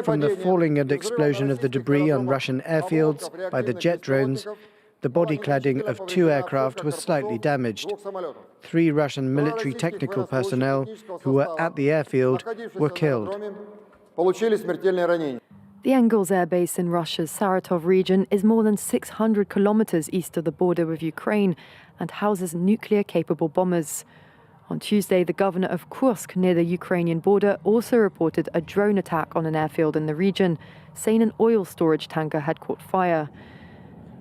S2: From the falling and explosion of the debris on Russian airfields by the jet drones, the body cladding of 2 aircraft was slightly damaged. 3 Russian military technical personnel who were at the airfield were killed.
S30: The Engels Air Base in Russia's Saratov region is more than 600 kilometers east of the border with Ukraine and houses nuclear-capable bombers. On Tuesday, the governor of Kursk, near the Ukrainian border, also reported a drone attack on an airfield in the region, saying an oil storage tanker had caught fire.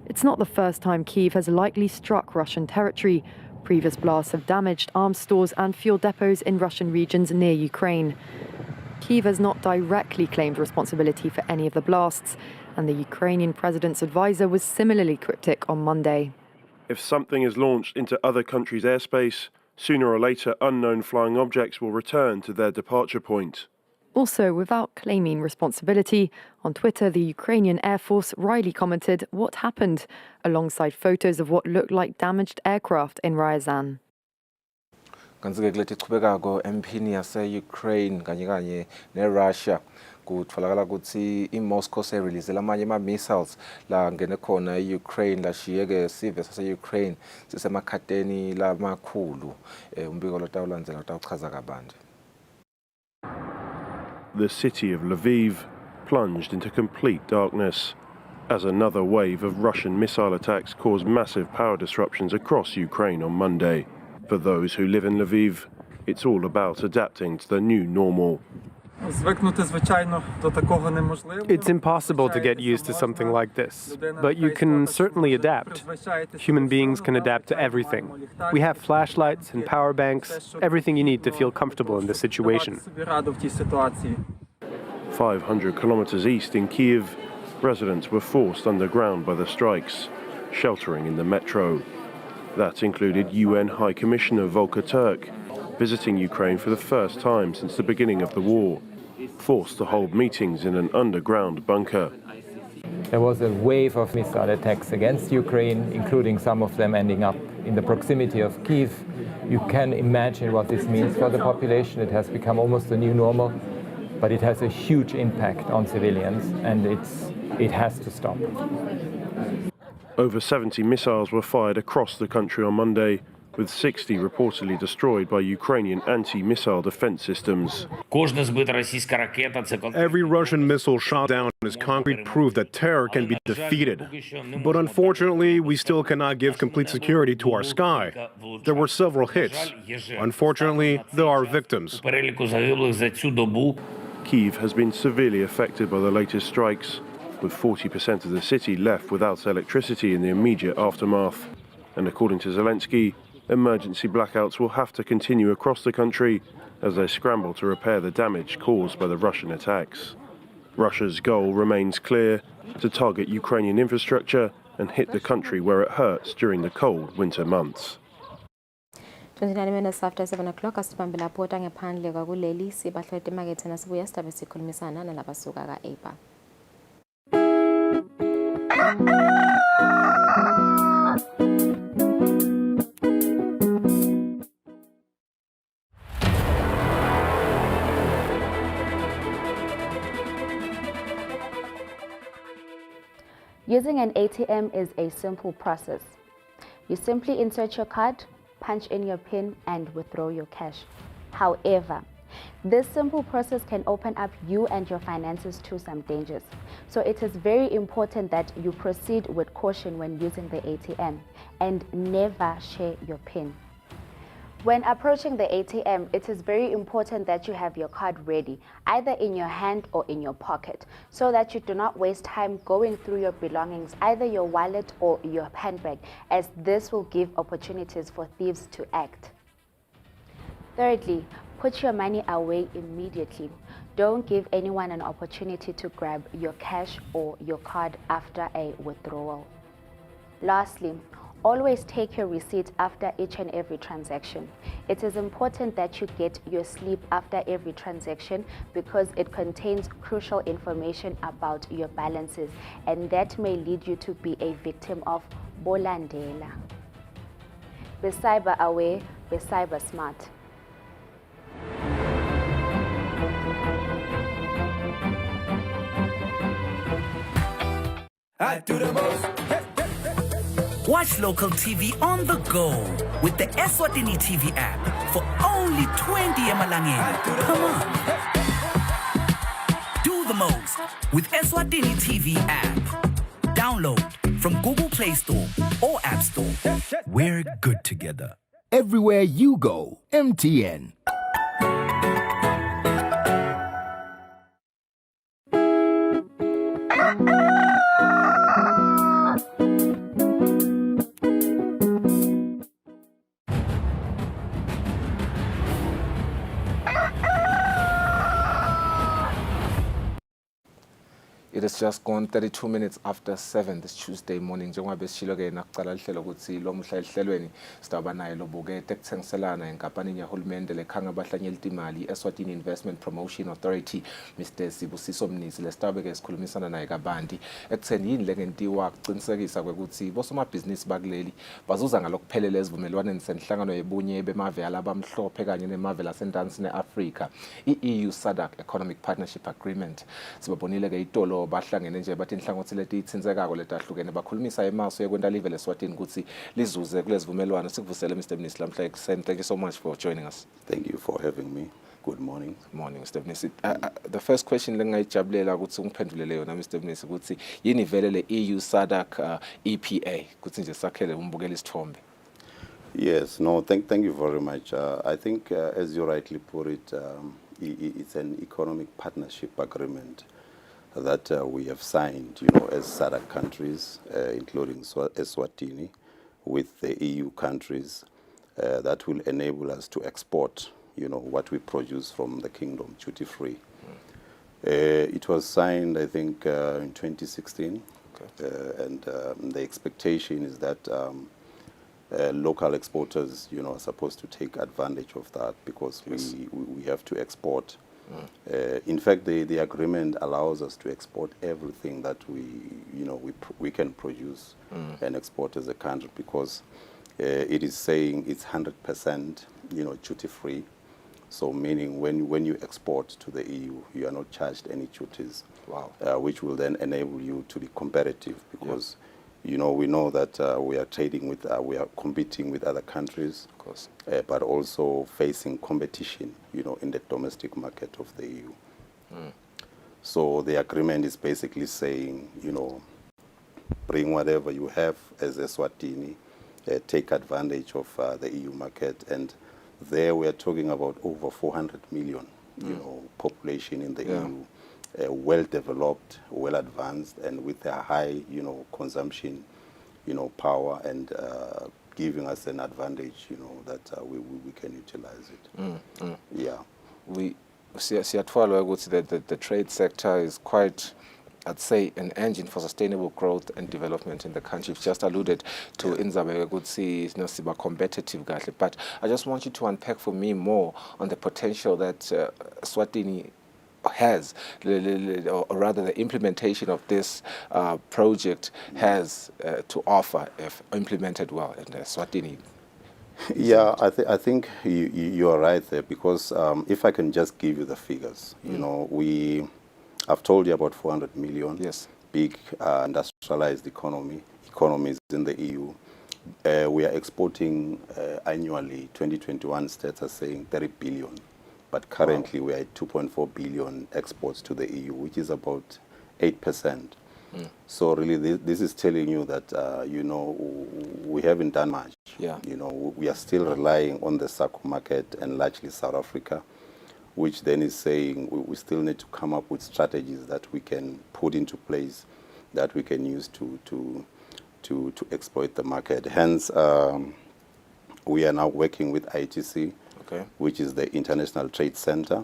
S30: It's not the first time Kyiv has likely struck Russian territory. Previous blasts have damaged arms stores and fuel depots in Russian regions near Ukraine. Kyiv has not directly claimed responsibility for any of the blasts, and the Ukrainian president's advisor was similarly cryptic on Monday.
S11: If something is launched into other countries' airspace, sooner or later unknown flying objects will return to their departure point.
S30: Also, without claiming responsibility, on Twitter, the Ukrainian Air Force wryly commented what happened, alongside photos of what looked like damaged aircraft in Ryazan.
S7: Kanti-ke kulethi ichubekako empini yase-Ukraine kanye ne-Russia kutholakala ukuthi i-Moscow se-release amanye ama-missiles la ngene khona e-Ukraine lashiye-ke sive sase-Ukraine sisemakhateni lamakhulu umbiko lotawulandzela utawuchaza kabanzi.
S11: The city of Lviv plunged into complete darkness as another wave of Russian missile attacks caused massive power disruptions across Ukraine on Monday. For those who live in Lviv, it's all about adapting to the new normal.
S12: It's impossible to get used to something like this, but you can certainly adapt. Human beings can adapt to everything. We have flashlights and power banks, everything you need to feel comfortable in this situation.
S11: 500 kilometers east in Kyiv, residents were forced underground by the strikes, sheltering in the metro. That included UN High Commissioner Volker Turk, visiting Ukraine for the first time since the beginning of the war, forced to hold meetings in an underground bunker.
S13: There was a wave of missile attacks against Ukraine, including some of them ending up in the proximity of Kyiv. You can imagine what this means for the population. It has become almost a new normal, but it has a huge impact on civilians, and it has to stop.
S11: Over 70 missiles were fired across the country on Monday, with 60 reportedly destroyed by Ukrainian anti-missile defense systems.
S14: Every Russian missile shot down is concrete proof that terror can be defeated. But unfortunately, we still cannot give complete security to our sky. There were several hits. Unfortunately, there are victims.
S11: Kyiv has been severely affected by the latest strikes, with 40% of the city left without electricity in the immediate aftermath. And according to Zelensky, emergency blackouts will have to continue across the country as they scramble to repair the damage caused by the Russian attacks. Russia's goal remains clear: to target Ukrainian infrastructure and hit the country where it hurts during the cold winter months.
S4: 29 minutes after 7 o'clock, asibambela pota ngephandle kwakuleli sibahlete emakethe nasibuya sidabe sikhulumisana nalabasuka ka-APA.
S15: Using an ATM is a simple process. You simply insert your card, punch in your PIN, and withdraw your cash. However, this simple process can open up you and your finances to some dangers. So it is very important that you proceed with caution when using the ATM and never share your PIN. When approaching the ATM, it is very important that you have your card ready, either in your hand or in your pocket, so that you do not waste time going through your belongings, either your wallet or your handbag, as this will give opportunities for thieves to act. Thirdly, put your money away immediately. Don't give anyone an opportunity to grab your cash or your card after a withdrawal. Lastly, Always take your receipt after each and every transaction. It is important that you get your slip after every transaction because it contains crucial information about your balances, and that may lead you to be a victim of bolandela. Be cyber aware, be cyber smart.
S6: I do the most. Watch local TV on the go with the Eswatini TV app for only 20 emalangeni. Come on. Do the most with Eswatini TV app. Download from Google Play Store or App Store. We're good together.
S5: Everywhere you go, MTN.
S7: It has just gone 32 minutes after 7 this Tuesday morning. Njengoba besishilo-ke nakucala lihlelo ukuthi lo mhla ehlelweni sitaba naye lobukete ekuthengiselana enkampanini yahulumende lekhanga abahlanyela imali Eswatini Investment Promotion Authority Mr. Sibusiso Mnisi lesitabe-ke sikhulumisana naye kabanti ekutheni yini lengentiwa kuqinisekisa ukuthi bosomabhizinisi bakuleli bazuza ngalokuphelele ezivumelwaneni senhlangano yebunye bemave alabamhlophe kanye nemave lasendansini neAfrika i-EU SADC Economic Partnership Agreement. Sibabonile-ke itolo bahlangene nje bathi inhlangothi leti ithinzekako letahlukene bakhulumisa emaso yekwenta live leSwatini ukuthi lizuze kulezivumelwano. Sikuvusele Mr. Mnisi lamhla ekuseni. Thank you so much for joining us.
S16: Thank you for having me. Good morning.
S7: Good morning, Mr. Mnisi. The first question lengayijabulela ukuthi ungiphendulele yona Mr. Mnisi ukuthi yini vele le EU SADC EPA ukuthi nje sakhele umbukela isithombe.
S16: Yes, no, thank you very much. I think as you rightly put it, it's an economic partnership agreement that we have signed, as SADC countries, including Eswatini, with the EU countries that will enable us to export, what we produce from the kingdom duty-free. It was signed, I think, in 2016, and the expectation is that local exporters, are supposed to take advantage of that because we have to export. In fact, the agreement allows us to export everything that we can produce and export as a country because it is saying it's 100%, duty-free. So meaning when you export to the EU, you are not charged any duties.
S7: Wow.
S16: Which will then enable you to be competitive because we know that we are trading with, we are competing with other countries,
S7: of course,
S16: but also facing competition, in the domestic market of the EU. So the agreement is basically saying, bring whatever you have as Eswatini, take advantage of the EU market, and there we are talking about over 400 million, population in the EU. Well developed, well advanced, and with a high, consumption, power, and giving us an advantage, that we can utilize it. Yeah.
S7: We see that the trade sector is quite, I'd say, an engine for sustainable growth and development in the country. You've just alluded to Inzabe Gutsi, Siba competitive, but I just want you to unpack for me more on the potential that Eswatini has, or rather the implementation of this project has to offer if implemented well in Eswatini.
S16: Yeah, I think you are right there because if I can just give you the figures, I've told you about 400 million, big industrialized economies in the EU. We are exporting annually, 2021 stats are saying 30 billion. But currently we are at 2.4 billion exports to the EU, which is about 8%. So really this is telling you that, we haven't done much.
S7: Yeah.
S16: We are still relying on the SACO market and largely South Africa, which then is saying we still need to come up with strategies that we can put into place that we can use to exploit the market. Hence, we are now working with ITC, which is the International Trade Center,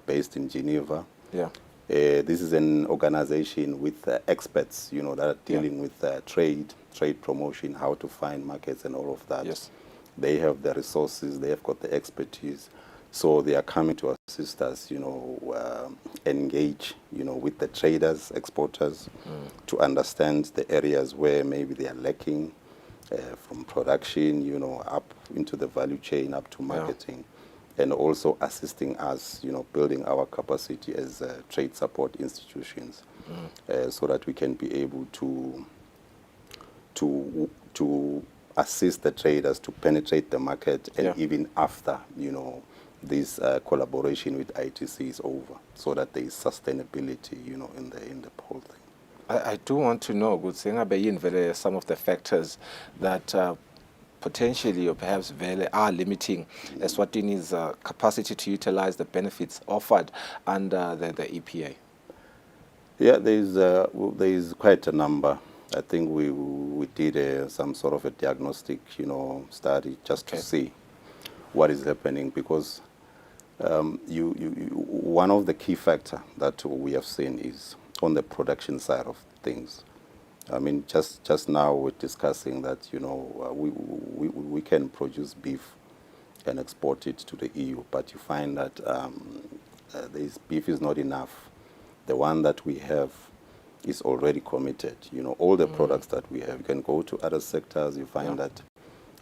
S16: based in Geneva.
S7: Yeah.
S16: This is an organization with experts, that are dealing with trade trade promotion, how to find markets and all of that.
S7: Yes.
S16: They have the resources, they have got the expertise. So they are coming to assist us, engage, with the traders, exporters, to understand the areas where maybe they are lacking, from production, up into the value chain, up to marketing, and also assisting us, building our capacity as trade support institutions, so that we can be able to assist the traders to penetrate the market, and even after, this collaboration with ITC is over, so that there is sustainability, in the whole thing.
S7: I do want to know, good thing, some of the factors that potentially or perhaps very are limiting Eswatini's capacity to utilize the benefits offered under the EPA.
S16: Yeah, there is quite a number. I think we did some sort of a diagnostic, study just to see what is happening, because one of the key factors that we have seen is on the production side of things. I mean, just now we're discussing that, we can produce beef and export it to the EU, but you find that this beef is not enough. The one that we have is already committed. All the products that we have, you can go to other sectors, you find that,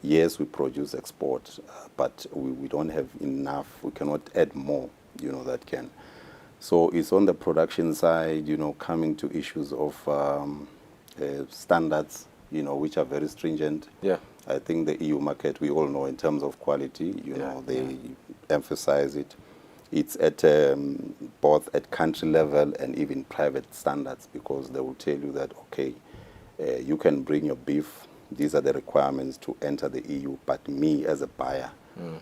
S16: yes, we produce export, but we don't have enough, we cannot add more, that can. So it's on the production side, coming to issues of standards, which are very stringent.
S7: Yeah.
S16: I think the EU market, we all know in terms of quality, they emphasize it. It's at both at country level and even private standards, because they will tell you that, okay, you can bring your beef, these are the requirements to enter the EU, but me as a buyer,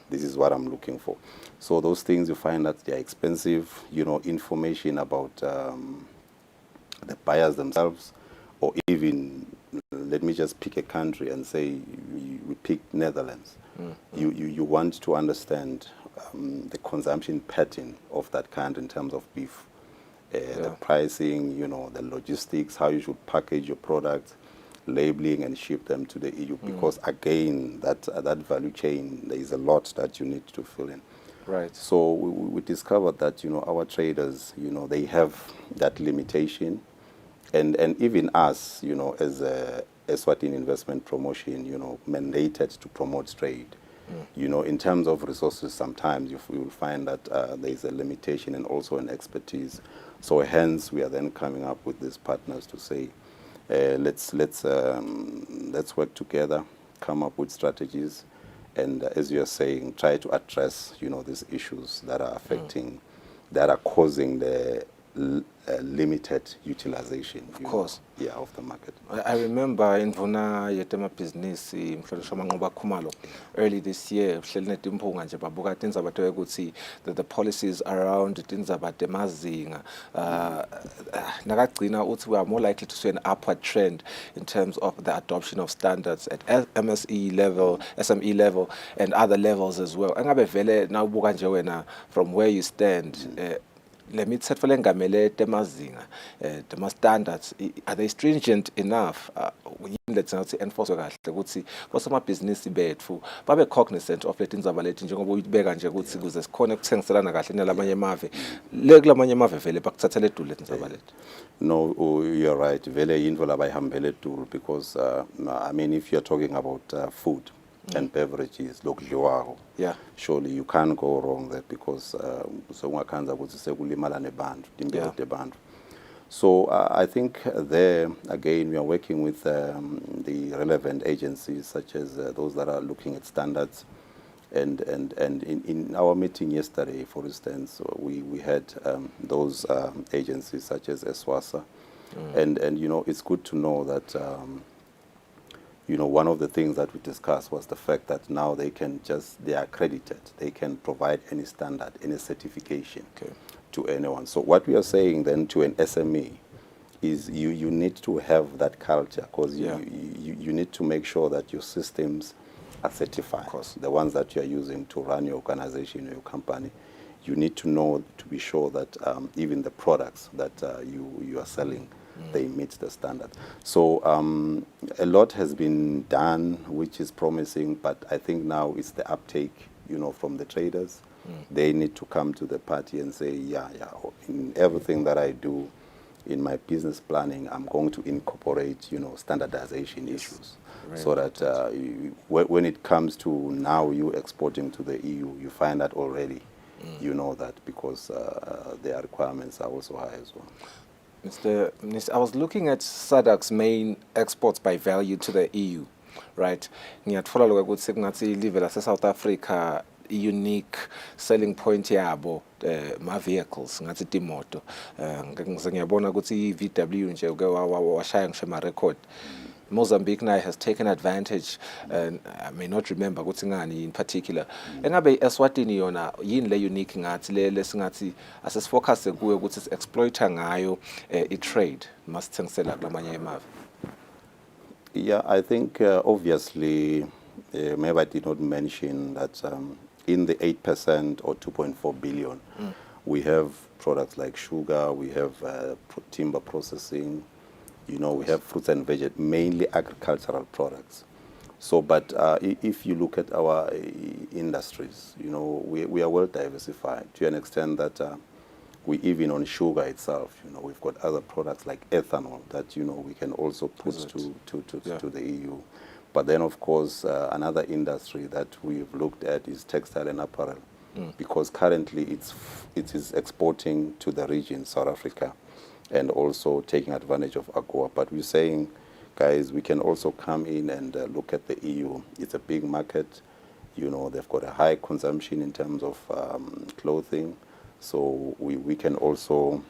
S16: this is what I'm looking for. So those things, you find that they're expensive, information about the buyers themselves, or even, let me just pick a country and say we pick Netherlands. You want to understand the consumption pattern of that country in terms of beef, the pricing, the logistics, how you should package your products, labeling and ship them to the EU, because again, that value chain, there is a lot that you need to fill in.
S7: Right.
S16: So we discovered that, our traders, they have that limitation, and even us, as a Eswatini Investment Promotion, mandated to promote trade. In terms of resources, sometimes you will find that there is a limitation and also an expertise. So hence, we are then coming up with these partners to say, let's work together, come up with strategies, and as you are saying, try to address these issues that are affecting, that are causing the limited utilization,
S7: of course,
S16: of the market.
S7: I remember in Vuna Yetema business early this year, that the policies around Tinzabatemazinga we are more likely to see an upward trend in terms of the adoption of standards at MSE level, SME level, and other levels as well. Now, from where you stand, let me set for lengamele temazinga, tema standards, are they stringent enough? Let's not say enforce ukuthi bosoma business bethu babe cognizant of lethi indzaba lethi njengoba uyibeka nje ukuthi kuze sikhona ukuthengiselana kahle nalamanye amave le kulamanye amave vele bakuthathele edule lethi indzaba lethi.
S16: No, you're right, vele into labayihambele edule, because I mean, if you're talking about food and beverages, surely you can't go wrong there, because so I think there, again, we are working with the relevant agencies, such as those that are looking at standards. And in our meeting yesterday, for instance, we had those agencies such as ESWASA. And it's good to know that one of the things that we discussed was the fact that now they are accredited. They can provide any standard, any certification to anyone. So what we are saying then to an SME is you need to have that culture, because you need to make sure that your systems are certified. The ones that you are using to run your organization or your company, you need to know, to be sure that even the products that you are selling they meet the standard. So a lot has been done, which is promising, but I think now it's the uptake, from the traders. They need to come to the party and say, in everything that I do, in my business planning, I'm going to incorporate, standardization issues. So that when it comes to now you exporting to the EU, you find that already, you know that, because their requirements are also high as well.
S7: Mr. Minister, I was looking at SADC's main exports by value to the EU, right? Ngiyatfola lokho ukuthi kungathi live lase South Africa unique selling point yabo ma vehicles ngathi timoto ngiyabona ukuthi VW nje uke washaya ngisho ma record. Mozambique now has taken advantage, and I may not remember ukuthi ngani in particular. Engabe Eswatini yona yini le unique ngathi le singathi asesifocus kuyo ukuthi exploiter ngayo trade masithengisela kulamanye emave.
S16: Yeah, I think obviously maybe I did not mention that in the 8% or 2.4 billion, we have products like sugar, we have timber processing, we have fruits and vegetables, mainly agricultural products. So, but if you look at our industries, we are well diversified to an extent that we even on sugar itself, we've got other products like ethanol that, we can also put to the EU. But then, of course, another industry that we've looked at is textile and apparel, because currently it is exporting to the region, South Africa, and also taking advantage of AGOA. But we're saying, guys, we can also come in and look at the EU. It's a big market. They've got a high consumption in terms of clothing. So we can also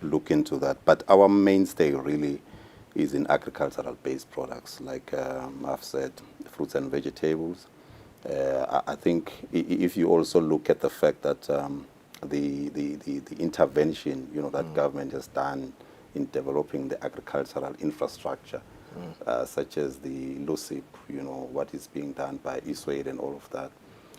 S16: look into that. But our mainstay really is in agricultural-based products, like I've said, fruits and vegetables. I think if you also look at the fact that the intervention, that government has done in developing the agricultural infrastructure, such as the LUCIP, what is being done by Eswatini and all of that.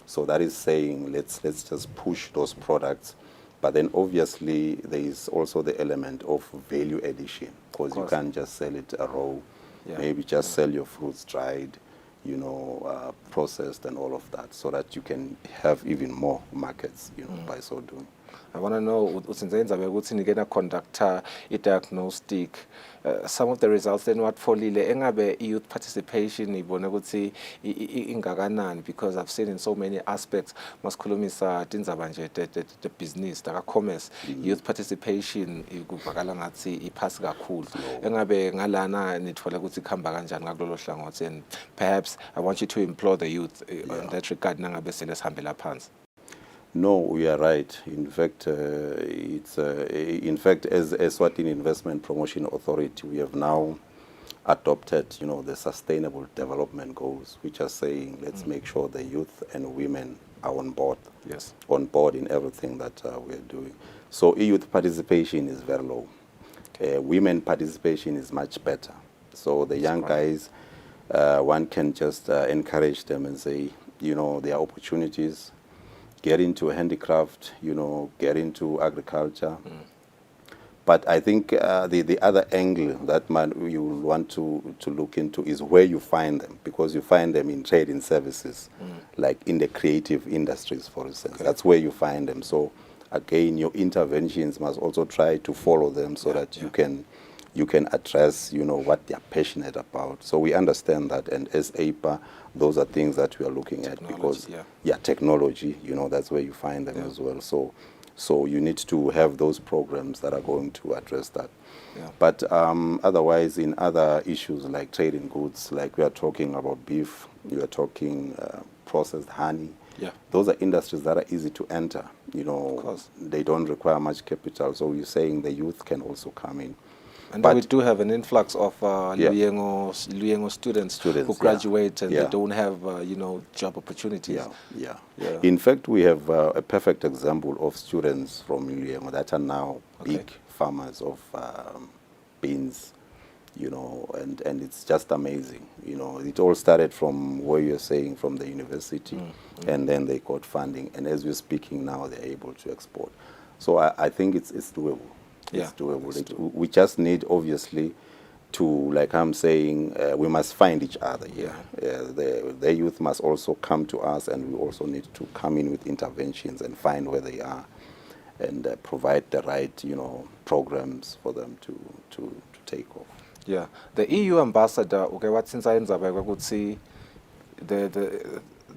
S16: So that is saying let's just push those products. But then obviously there is also the element of value addition, because you can't just sell it raw. Maybe just sell your fruits dried, processed and all of that, so that you can have even more markets, by so doing.
S7: I want to know, since conductor diagnostic, some of the results then what for engabe youth participation because I've seen in so many aspects maskulumisa tinzabanje the business the commerce youth participation ikuvakala ngathi iphasi kakhulu engabe ngalana nithola ukuthi khamba kanjani ngakulolo hlangothi, and perhaps I want you to implore the youth in that regard nangabe selesihambela phansi.
S16: No, we are right. In fact, as Eswatini Investment Promotion Authority, we have now adopted, the Sustainable Development Goals, which are saying let's make sure the youth and women are on board.
S7: Yes.
S16: On board in everything that we are doing. So youth participation is very low. Women participation is much better. So the young guys, one can just encourage them and say, there are opportunities. Get into handicraft, get into agriculture. But I think the other angle that you will want to look into is where you find them, because you find them in trade and services, like in the creative industries, for instance. Okay. That's where you find them. So again, your interventions must also try to follow them so that you can address, what they're passionate about. So we understand that, and as APA, those are things that we are looking at, because technology, that's where you find them as well. So you need to have those programs that are going to address that. But otherwise, in other issues like trading goods, like we are talking about beef, we are talking processed honey. Those are industries that are easy to enter. They don't require much capital. So you're saying the youth can also come in.
S7: And we do have an influx of Luyengo students who graduate and they don't have, job opportunities.
S16: In fact, we have a perfect example of students from Luyengo that are now big farmers of beans, and it's just amazing. It all started from where you're saying, from the university, and then they got funding. And as we're speaking now, they're able to export. So I think it's doable. It's doable. We just need, obviously, to, like I'm saying, we must find each other here. The youth must also come to us, and we also need to come in with interventions and find where they are, and provide the right, programs for them to take off.
S7: Yeah, the EU ambassador,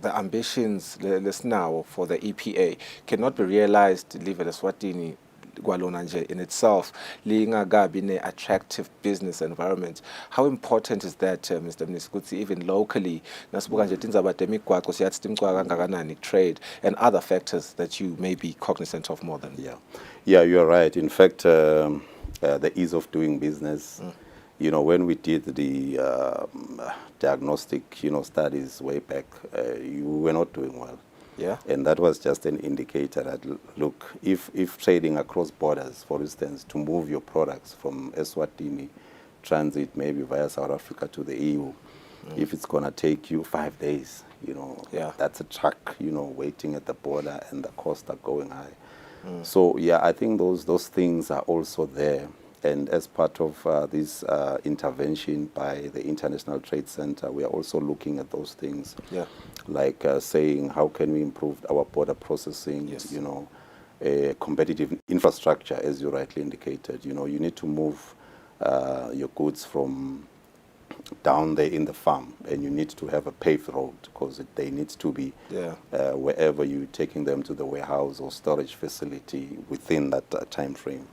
S7: the ambitions now for the EPA cannot be realized leave Eswatini in itself, being an attractive business environment. How important is that, Mr. Mniskutsi, even locally, trade and other factors that you may be cognizant of more than?
S16: Yeah, you're right. In fact, the ease of doing business, when we did the diagnostic, studies way back, you were not doing well.
S7: Yeah.
S16: And that was just an indicator that, look, if trading across borders, for instance, to move your products from Eswatini transit maybe via South Africa to the EU, if it's going to take you 5 days, that's a truck, waiting at the border, and the costs are going high. So, yeah, I think those things are also there. And as part of this intervention by the International Trade Center, we are also looking at those things, like saying how can we improve our border processing, competitive infrastructure, as you rightly indicated. You need to move your goods from down there in the farm, and you need to have a paved road, because they need to be wherever you're taking them to the warehouse or storage facility within that time frame.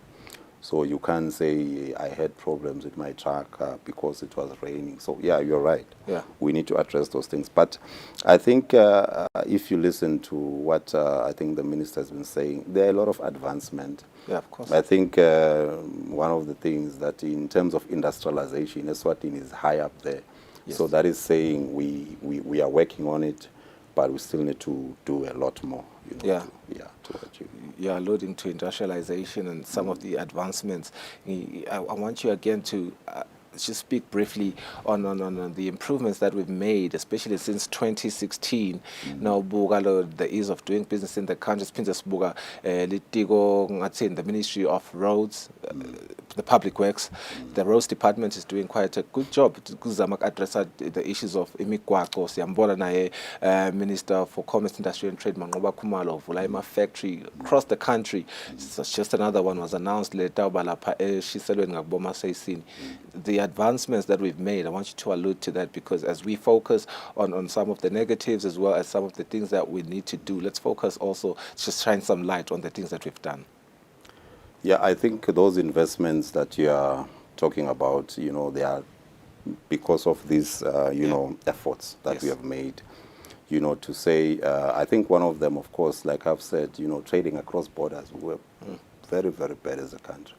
S16: So you can't say I had problems with my truck because it was raining. So yeah, you're right.
S7: Yeah.
S16: We need to address those things. But I think if you listen to what I think the minister has been saying, there are a lot of advancement.
S7: Yeah, of course.
S16: I think one of the things that in terms of industrialization, Eswatini is high up there.
S7: Yes.
S16: So that is saying we are working on it, but we still need to do a lot more. To achieve.
S7: You're alluding to industrialization and some of the advancements. I want you again to just speak briefly on the improvements that we've made, especially since 2016. Now, the ease of doing business in the country, in the Ministry of Roads, the Public Works, the Roads Department is doing quite a good job to address the issues of imikwako. Minister for Commerce, Industry and Trade, Mangoba Kumalo, Vulaima factory across the country. Just another one was announced later. The advancements that we've made, I want you to allude to that, because as we focus on some of the negatives as well as some of the things that we need to do, let's focus also, just shine some light on the things that we've done.
S16: Yeah, I think those investments that you are talking about, they are because of these, efforts that we have made, to say, I think one of them, of course, like I've said, trading across borders, we were very, very bad as a country.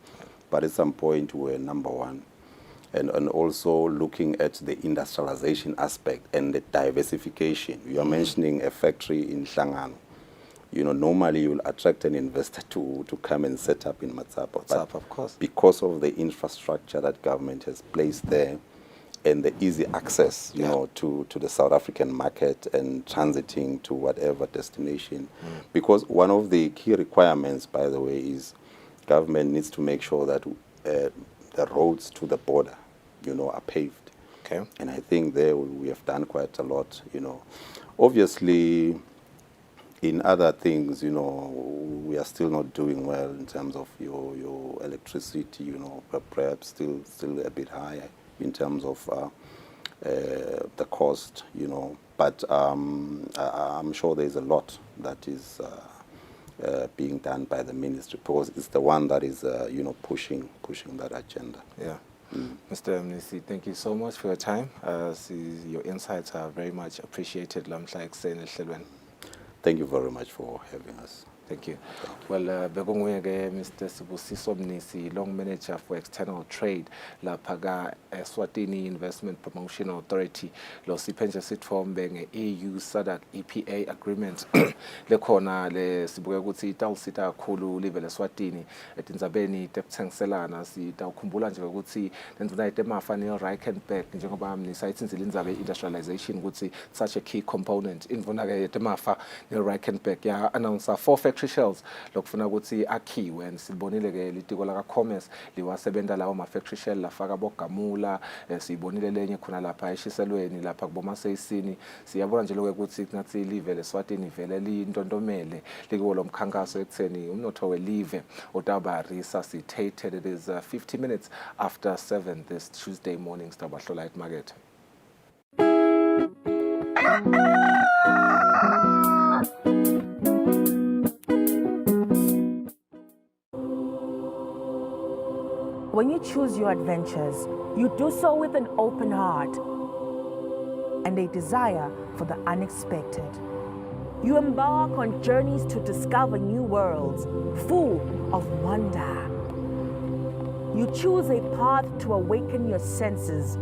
S16: But at some point, we were number one. And also looking at the industrialization aspect and the diversification. You are mentioning a factory in Hlangano. Normally you'll attract an investor to come and set up in Matsapa. But
S7: of course.
S16: Because of the infrastructure that government has placed there and the easy access, to the South African market and transiting to whatever destination. Because one of the key requirements, by the way, is government needs to make sure that the roads to the border, are paved.
S7: Okay.
S16: And I think there we have done quite a lot, Obviously, in other things, we are still not doing well in terms of your electricity, perhaps still a bit higher in terms of the cost, But I'm sure there's a lot that is being done by the ministry, because it's the one that is, pushing that agenda.
S7: Yeah. Mr. Mnisi, thank you so much for your time. Your insights are very much appreciated.
S16: Thank you very much for having us.
S7: Thank you. Well, Mr. Sibusiso Mnisi, Long Manager for External Trade, La Paga Eswatini Investment Promotion Authority, Lo Sipenja Sitform Beng EU SADC EPA Agreement, Le Kona, Le Sibuguti, Tal Sita Kulu, Live Eswatini, at Inzabeni, Teptang Selana, Sita Kumbula, Jaguti, then tonight the Mafanil Reikenbeck, Jangobam, Nisaitin Zilinzabe industrialization would see such a key component in Vonaga Temafa, Reikenbeck, announcer 4 factory shells lokufuna ukuthi akhiwe, and sibonile ke litiko la commerce liwasebenta lawo ma factory shell lafaka bogamula, sibonile lenye khona lapha eshiselweni lapha kuboma seyisini. Siyabona nje lokho ukuthi ngathi live leSwatini vele lintontomele likuwo lo mkhankaso ekutheni umnotho welive otaba resuscitated. It is 50 minutes after 7 this Tuesday morning. Stabahlola at market.
S1: When you choose your adventures, you do so with an open heart and a desire for the unexpected. You embark on journeys to discover new worlds, full of wonder. You choose a path to awaken your senses,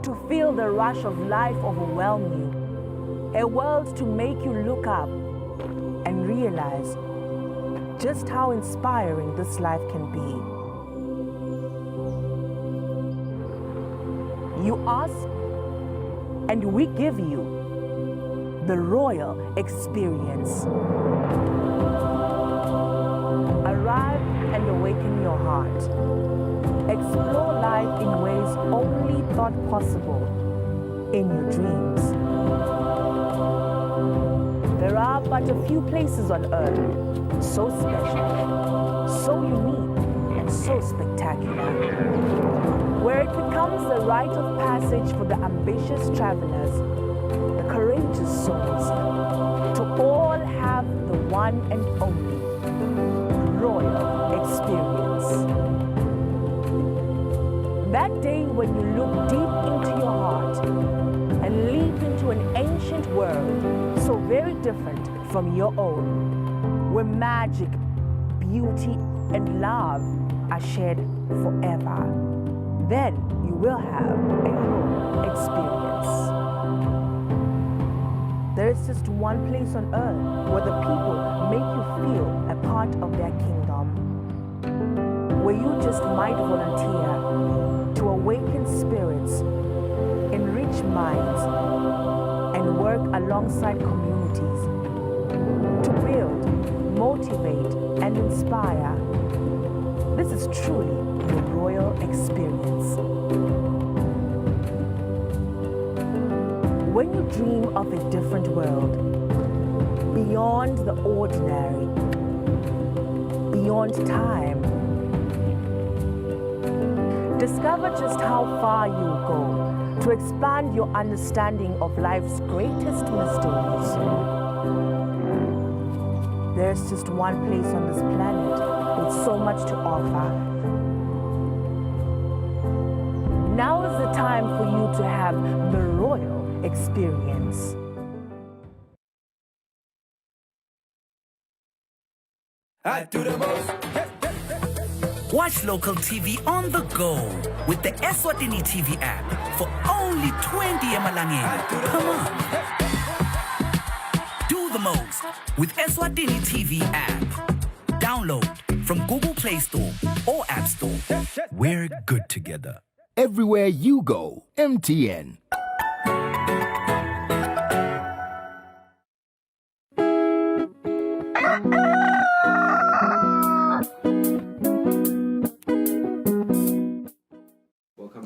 S1: to feel the rush of life overwhelm you, a world to make you look up and realize just how inspiring this life can be. You ask, and we give you the royal experience. Arrive and awaken your heart. Explore life in ways only thought possible in your dreams. There are but a few places on earth so special, so unique, and so spectacular, where it becomes the rite of passage for the ambitious travelers, the courageous souls, to all have the one and only royal experience. That day when you look deep into your heart and leap into an ancient world so very different from your own, where magic, beauty, and love are shared forever, then you will have a royal experience. There is just one place on earth where the people make you feel a part of their kingdom, where you just might volunteer to awaken spirits, enrich minds, and work alongside communities to build, motivate, and inspire. This is truly the royal experience. When you dream of a different world, beyond the ordinary, beyond time, discover just how far you'll go to expand your understanding of life's greatest mysteries. There's just one place on this planet with so much to offer. Now is the time for you to have the royal experience.
S6: I do the most. Watch local TV on the go with the Eswatini TV app for only 20 emalangeni. Come on. Do the most with Eswatini TV app. Download from Google Play Store or App Store. We're good together.
S5: Everywhere you go, MTN.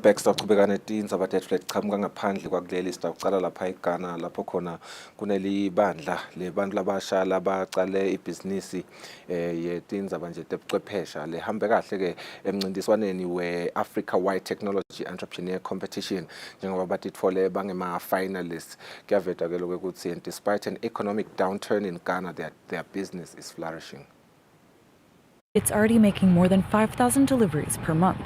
S7: Back siqhubeka netindzaba tethu letiqhamuka ngaphandle kwakuleli sitawucala lapha eGhana lapho khona kuneli bandla lebantu labasha labacale ibhizinisi yetindzaba nje tebuchwephesha lehambe kahle ke emncintiswaneni we-Africa Wide Technology Entrepreneur Competition njengoba batitfole bangema finalists. Kuyaveta ke lokho ukuthi despite an economic downturn in Ghana, their business is flourishing.
S17: It's already making more than 5,000 deliveries per month.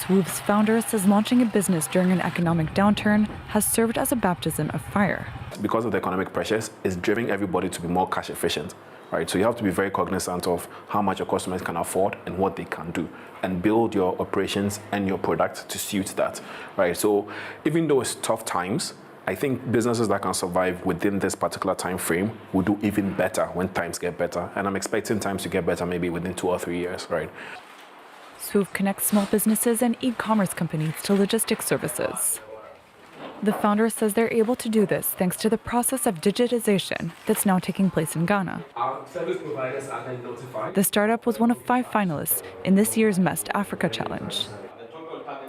S17: Swoop's founder says launching a business during an economic downturn has served as a baptism of fire.
S18: Because of the economic pressures, it's driving everybody to be more cash efficient, right? So you have to be very cognizant of how much your customers can afford and what they can do, and build your operations and your product to suit that, right? So even though it's tough times, I think businesses that can survive within this particular time frame will do even better when times get better. And I'm expecting times to get better maybe within 2 or 3 years, right?
S17: Swoop connects small businesses and e-commerce companies to logistics services. The founder says they're able to do this thanks to the process of digitization that's now taking place in Ghana.
S3: Our service providers are then notified.
S17: The startup was one of 5 finalists in this year's Mest Africa Challenge.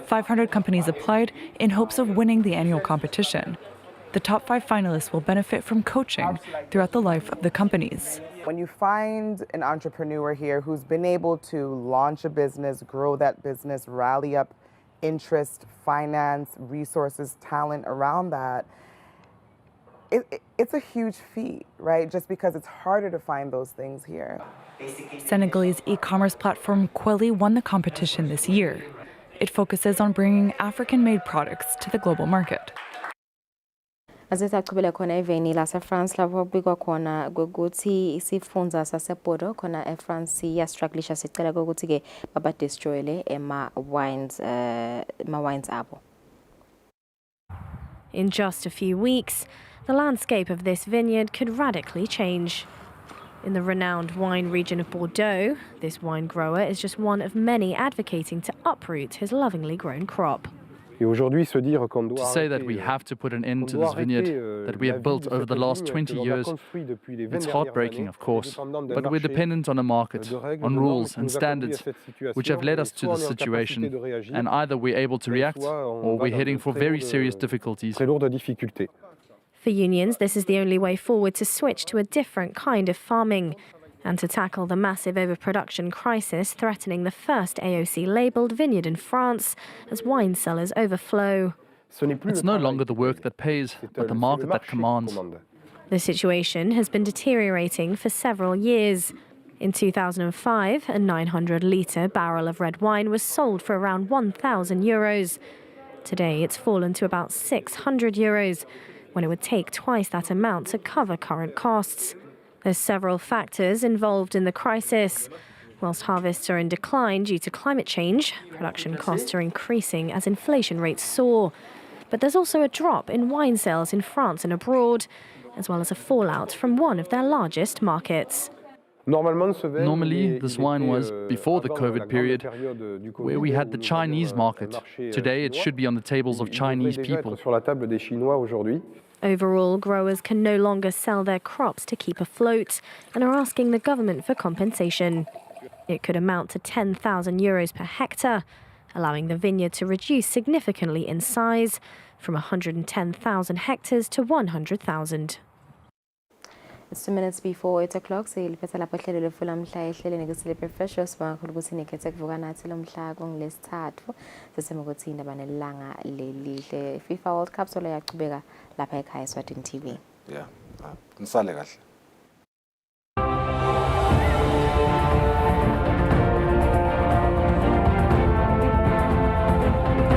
S17: 500 companies applied in hopes of winning the annual competition. The top 5 finalists will benefit from coaching throughout the life of the companies.
S9: When you find an entrepreneur here who's been able to launch a business, grow that business, rally up interest, finance, resources, talent around that, it's a huge feat, right? Just because it's harder to find those things here.
S17: Senegalese e-commerce platform Kusile won the competition this year. It focuses on bringing African-made products to the global market.
S4: Azitaqhubela khona eveni lase-France lapho kubikwa khona ukuthi isifundza saseBordeaux khona eFrance siyastrugglisha sicela ukuthi ke babadestroyele wines abo.
S10: In just a few weeks, the landscape of this vineyard could radically change. In the renowned wine region of Bordeaux, this wine grower is just one of many advocating to uproot his lovingly grown crop.
S19: To say that we have to put an end to this vineyard that we have built over the last 20 years, it's heartbreaking, of course, but we're dependent on a market, on rules and standards, which have led us to this situation, and either we're able to react or we're heading for very serious difficulties.
S10: For unions, this is the only way forward to switch to a different kind of farming and to tackle the massive overproduction crisis threatening the first AOC-labelled vineyard in France as wine cellars overflow.
S19: It's no longer the work that pays, but the market that commands.
S10: The situation has been deteriorating for several years. In 2005, a 900-litre barrel of red wine was sold for around €1,000. Today, it's fallen to about €600, when it would take twice that amount to cover current costs. There's several factors involved in the crisis. Whilst harvests are in decline due to climate change, production costs are increasing as inflation rates soar. But there's also a drop in wine sales in France and abroad, as well as a fallout from one of their largest markets.
S19: Normally, this wine was before the COVID period, where we had the Chinese market. Today, it should be on the tables of Chinese people.
S10: Overall, growers can no longer sell their crops to keep afloat and are asking the government for compensation. It could amount to €10,000 per hectare, allowing the vineyard to reduce significantly in size from 110,000 hectares to 100,000.
S4: It's 2 minutes before 8 o'clock, so iliphetha lapho hlelo lefula mhla ehleleni ngesiliphe fresh sibanga kakhulu ukuthi nikhethe kuvuka nathi lo mhla kungolesithathu sesema ukuthi indaba nelanga lelihle FIFA World Cup solo yaqhubeka lapha ekhaya Eswatini TV.
S7: Yeah. Nisale kahle.